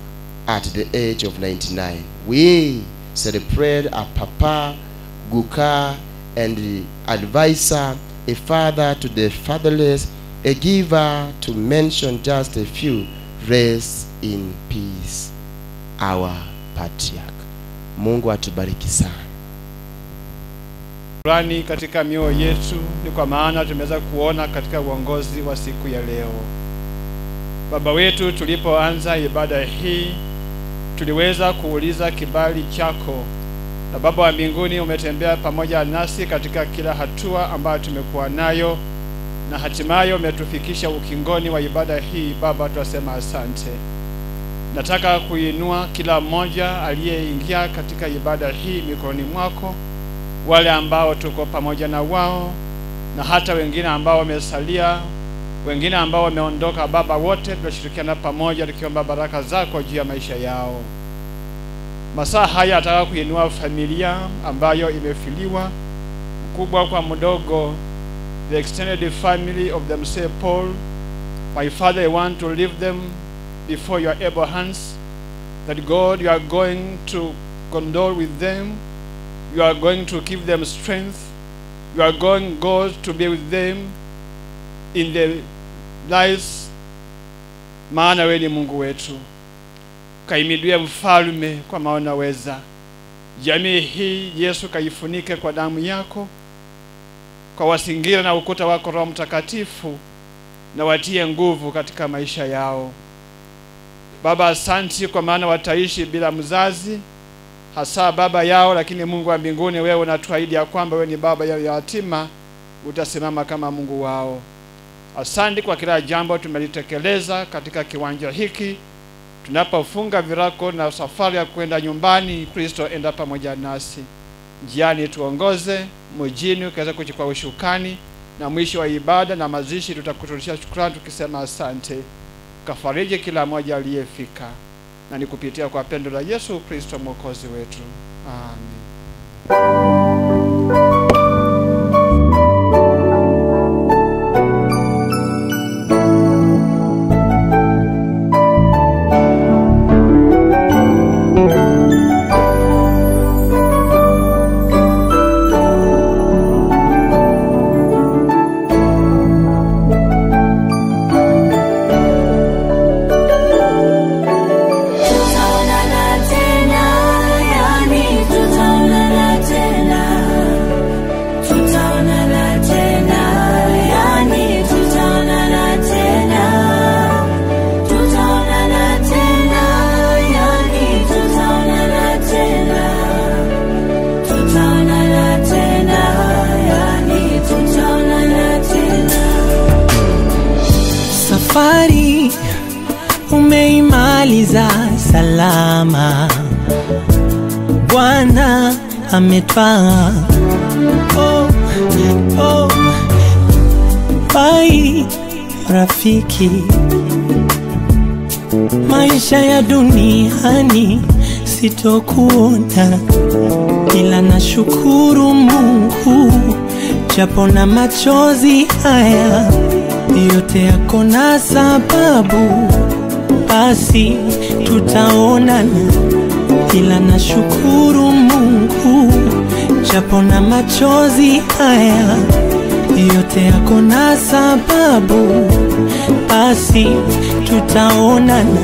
Speaker 8: at the age of 99. We celebrate a papa, guka, and the advisor, a father to the fatherless, a giver, to mention just a few. Rest in peace, our patriarch. Mungu atubariki sana.
Speaker 13: Shukrani katika mioyo yetu ni kwa maana tumeweza kuona katika uongozi wa siku ya leo. Baba wetu, tulipoanza ibada hii tuliweza kuuliza kibali chako, na Baba wa mbinguni umetembea pamoja nasi katika kila hatua ambayo tumekuwa nayo, na hatimaye umetufikisha ukingoni wa ibada hii. Baba, tunasema asante. Nataka kuinua kila mmoja aliyeingia katika ibada hii mikononi mwako, wale ambao tuko pamoja na wao na hata wengine ambao wamesalia, wengine ambao wameondoka. Baba, wote tunashirikiana pamoja tukiomba baraka zako juu ya maisha yao. Masaa haya nataka kuinua familia ambayo imefiliwa, mkubwa kwa mdogo, the extended family of them. Say, Paul, my Father, I want to leave them before your able hands, that God, you are going to condole with them, you are going to give them strength, you are going, God, to be with them in their lives. Maana wewe ni Mungu wetu. Kaimidiwe mfalme kwa maana weza. Jamii hii Yesu kaifunike kwa damu yako, kwa wasingira na ukuta wako Roho Mtakatifu, na watie nguvu katika maisha yao. Baba, asante kwa maana wataishi bila mzazi, hasa baba yao, lakini Mungu wa mbinguni, wewe unatuahidi ya kwamba wewe ni baba ya yatima, utasimama kama Mungu wao. Asante kwa kila jambo tumelitekeleza katika kiwanja hiki. Tunapofunga virako na safari ya kwenda nyumbani, Kristo enda pamoja nasi. Njiani tuongoze, mjini ukaweza kuchukua ushukani, na mwisho wa ibada na mazishi tutakuturishia shukrani tukisema asante. Kafariji kila mmoja aliyefika, na nikupitia kwa pendo la Yesu Kristo mwokozi wetu. Amen.
Speaker 9: Safari umeimaliza salama, Bwana ametwaa. Oh, oh, bye rafiki, maisha ya duniani sitokuona, ila nashukuru Mungu japo na machozi haya yote yako na sababu, basi tutaonana, ila nashukuru Mungu japo na machozi haya yote yako na sababu, basi tutaonana.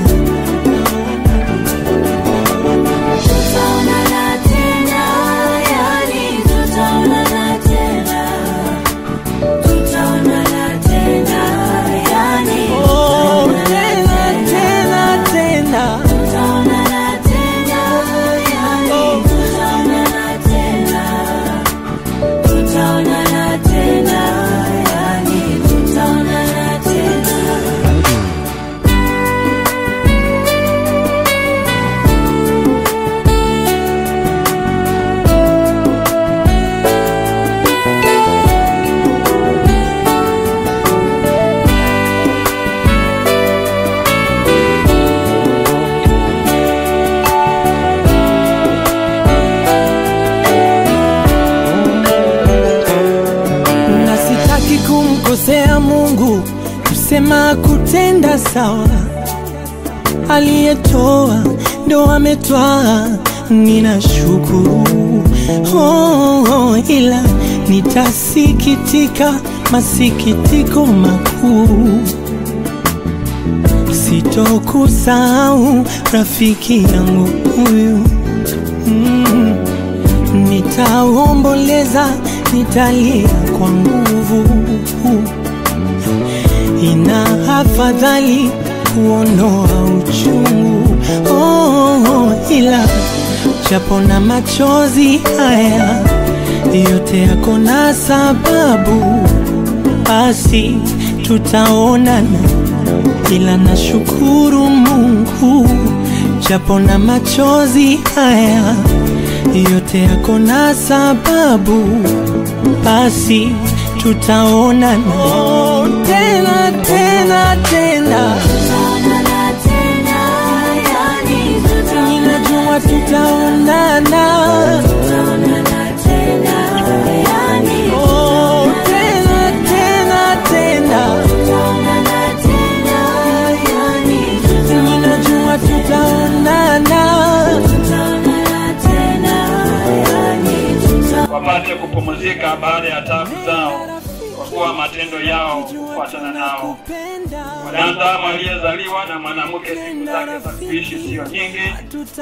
Speaker 9: Kumkosea Mungu, kusema kutenda sawa, aliyetoa ndo ametwaa, ninashukuru. Ila nitasikitika masikitiko makuu, sitokusahau rafiki yangu huyu. Nitaomboleza, nitalia kwa nguvu, ina afadhali kuondoa uchungu. Ila japo na machozi haya yote yako na sababu, basi tutaonana, ila nashukuru Mungu japo na machozi haya yote yako na sababu, basi tutaonana. Tena tena tena, ninajua tutaonana. Tena tena tena, ninajua tutaonana.
Speaker 12: Wapate kupumzika baada ya taabu zao, kwa kuwa matendo yao kufuatana nao. Mwanadamu aliyezaliwa na mwanamke siku zake za kuishi sio nyingi,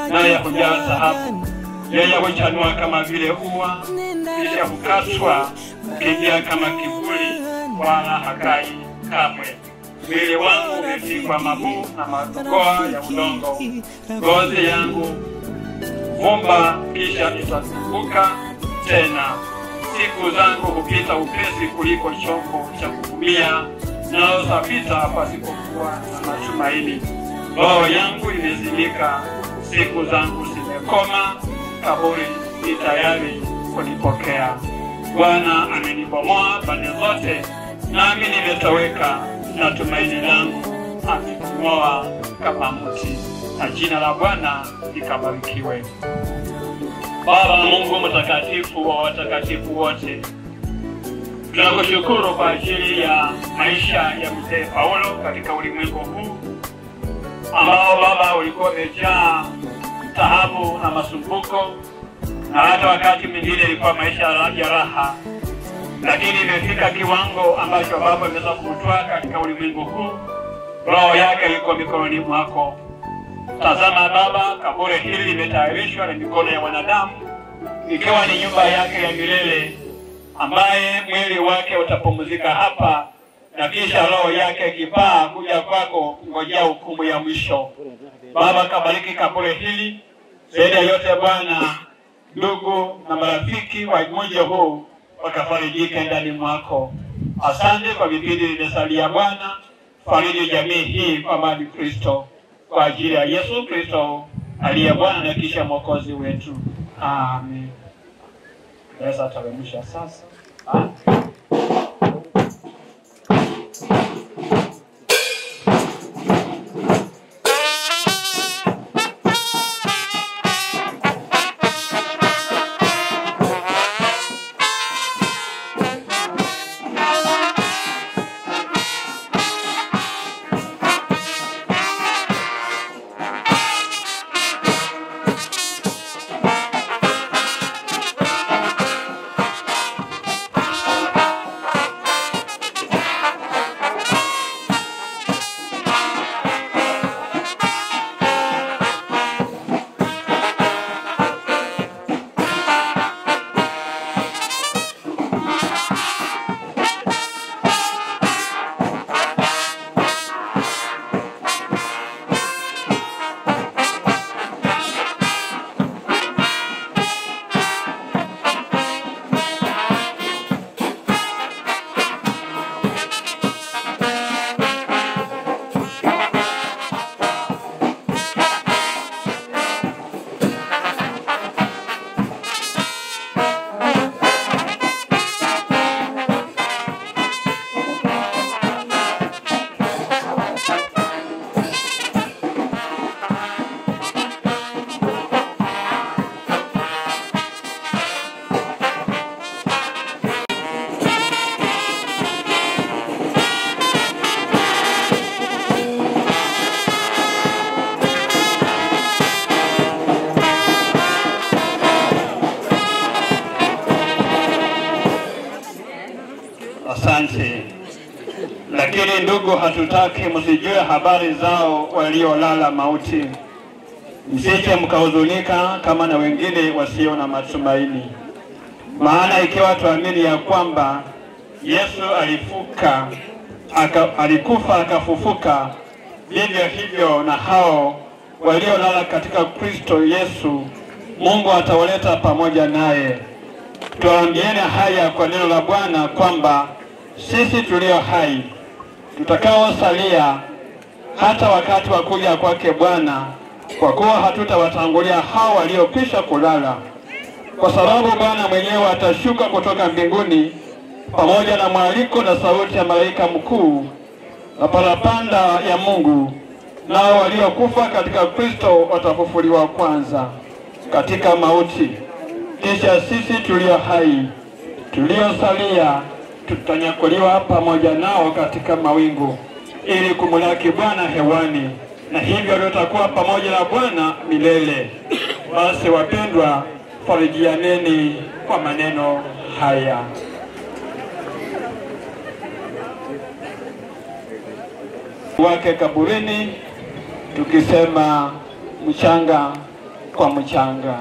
Speaker 12: naye hujaa dhahabu. Yeye huchanua kama vile ua, kisha hukatwa ukiingia kama kivuli, wala hakai kamwe. Mwili wangu umepigwa mabuu na madogoa ya udongo, ngozi yangu vumba kisha itazunguka tena. Siku zangu hupita upesi kuliko chombo cha kukumia, nao zapita pasipokuwa na matumaini. Roho yangu imezimika, siku zangu zimekoma, kaburi ni tayari kunipokea. Bwana amenibomoa pande zote, nami nimetoweka, na tumaini langu amekung'oa kama mti, na jina la Bwana likabarikiwe. Baba Mungu mtakatifu wa watakatifu wote, tunakushukuru kwa ajili ya maisha ya mzee Paulo katika ulimwengu huu ambao Baba ulikuwa umejaa taabu na masumbuko, na hata wakati mwingine ilikuwa maisha ya raha, lakini imefika kiwango ambacho Baba umeweza kumtoa katika ulimwengu huu. Roho yake iko mikononi mwako. Tazama Baba, kaburi hili limetayarishwa na mikono ya wanadamu, ikiwa ni nyumba yake ya milele, ambaye mwili wake utapumzika hapa, na kisha roho yake ikipaa kuja kwako ngojea hukumu ya mwisho. Baba, kabariki kaburi hili. Zaidi ya yote Bwana, ndugu na marafiki wa mji huu wakafarijike ndani mwako. Asante kwa vipindi vimesalia Bwana. fariji jamii hii kwa mali Kristo, kwa ajili ya Yesu Kristo aliye Bwana na kisha Mwokozi wetu. Amen. Yesu ataremisha sasa. Asante. Lakini ndugu, hatutaki msijue habari zao waliolala mauti, msije mkahuzunika kama na wengine wasio na matumaini. Maana ikiwa tuamini ya kwamba Yesu alikufa akafufuka, vivyo hivyo na hao waliolala katika Kristo Yesu Mungu atawaleta pamoja naye. Tuambieni haya kwa neno la Bwana, kwamba sisi tulio hai tutakaosalia hata wakati wa kuja kwake Bwana, kwa kuwa hatutawatangulia hao waliokwisha kulala. Kwa sababu Bwana mwenyewe atashuka kutoka mbinguni pamoja na mwaliko na sauti ya malaika mkuu na parapanda ya Mungu, nao waliokufa katika Kristo watafufuliwa kwanza katika mauti. Kisha sisi tulio hai tuliosalia tutanyakuliwa pamoja nao katika mawingu ili kumlaki Bwana hewani, na hivyo tutakuwa pamoja na Bwana milele. Basi wapendwa, farijianeni kwa maneno haya. Wake kaburini, tukisema mchanga kwa mchanga.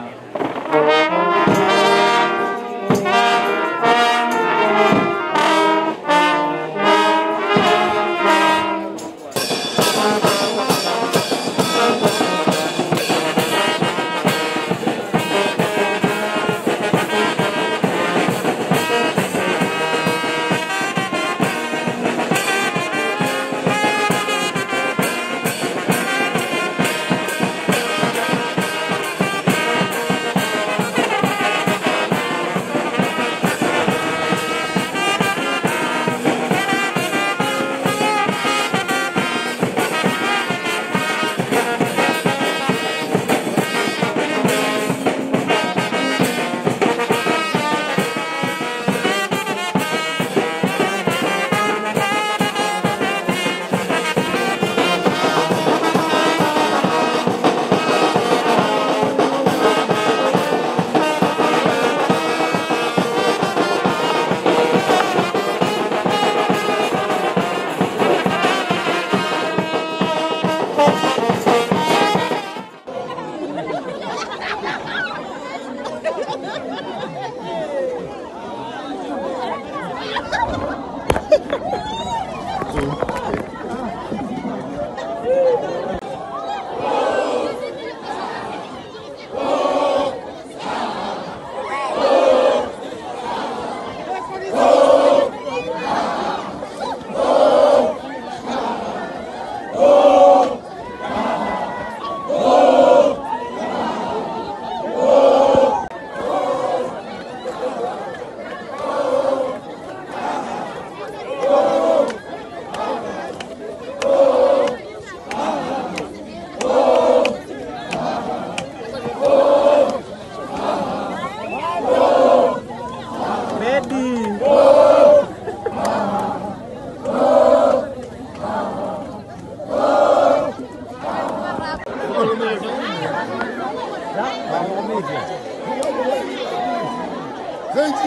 Speaker 11: Thank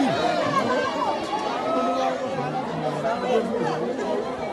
Speaker 11: you.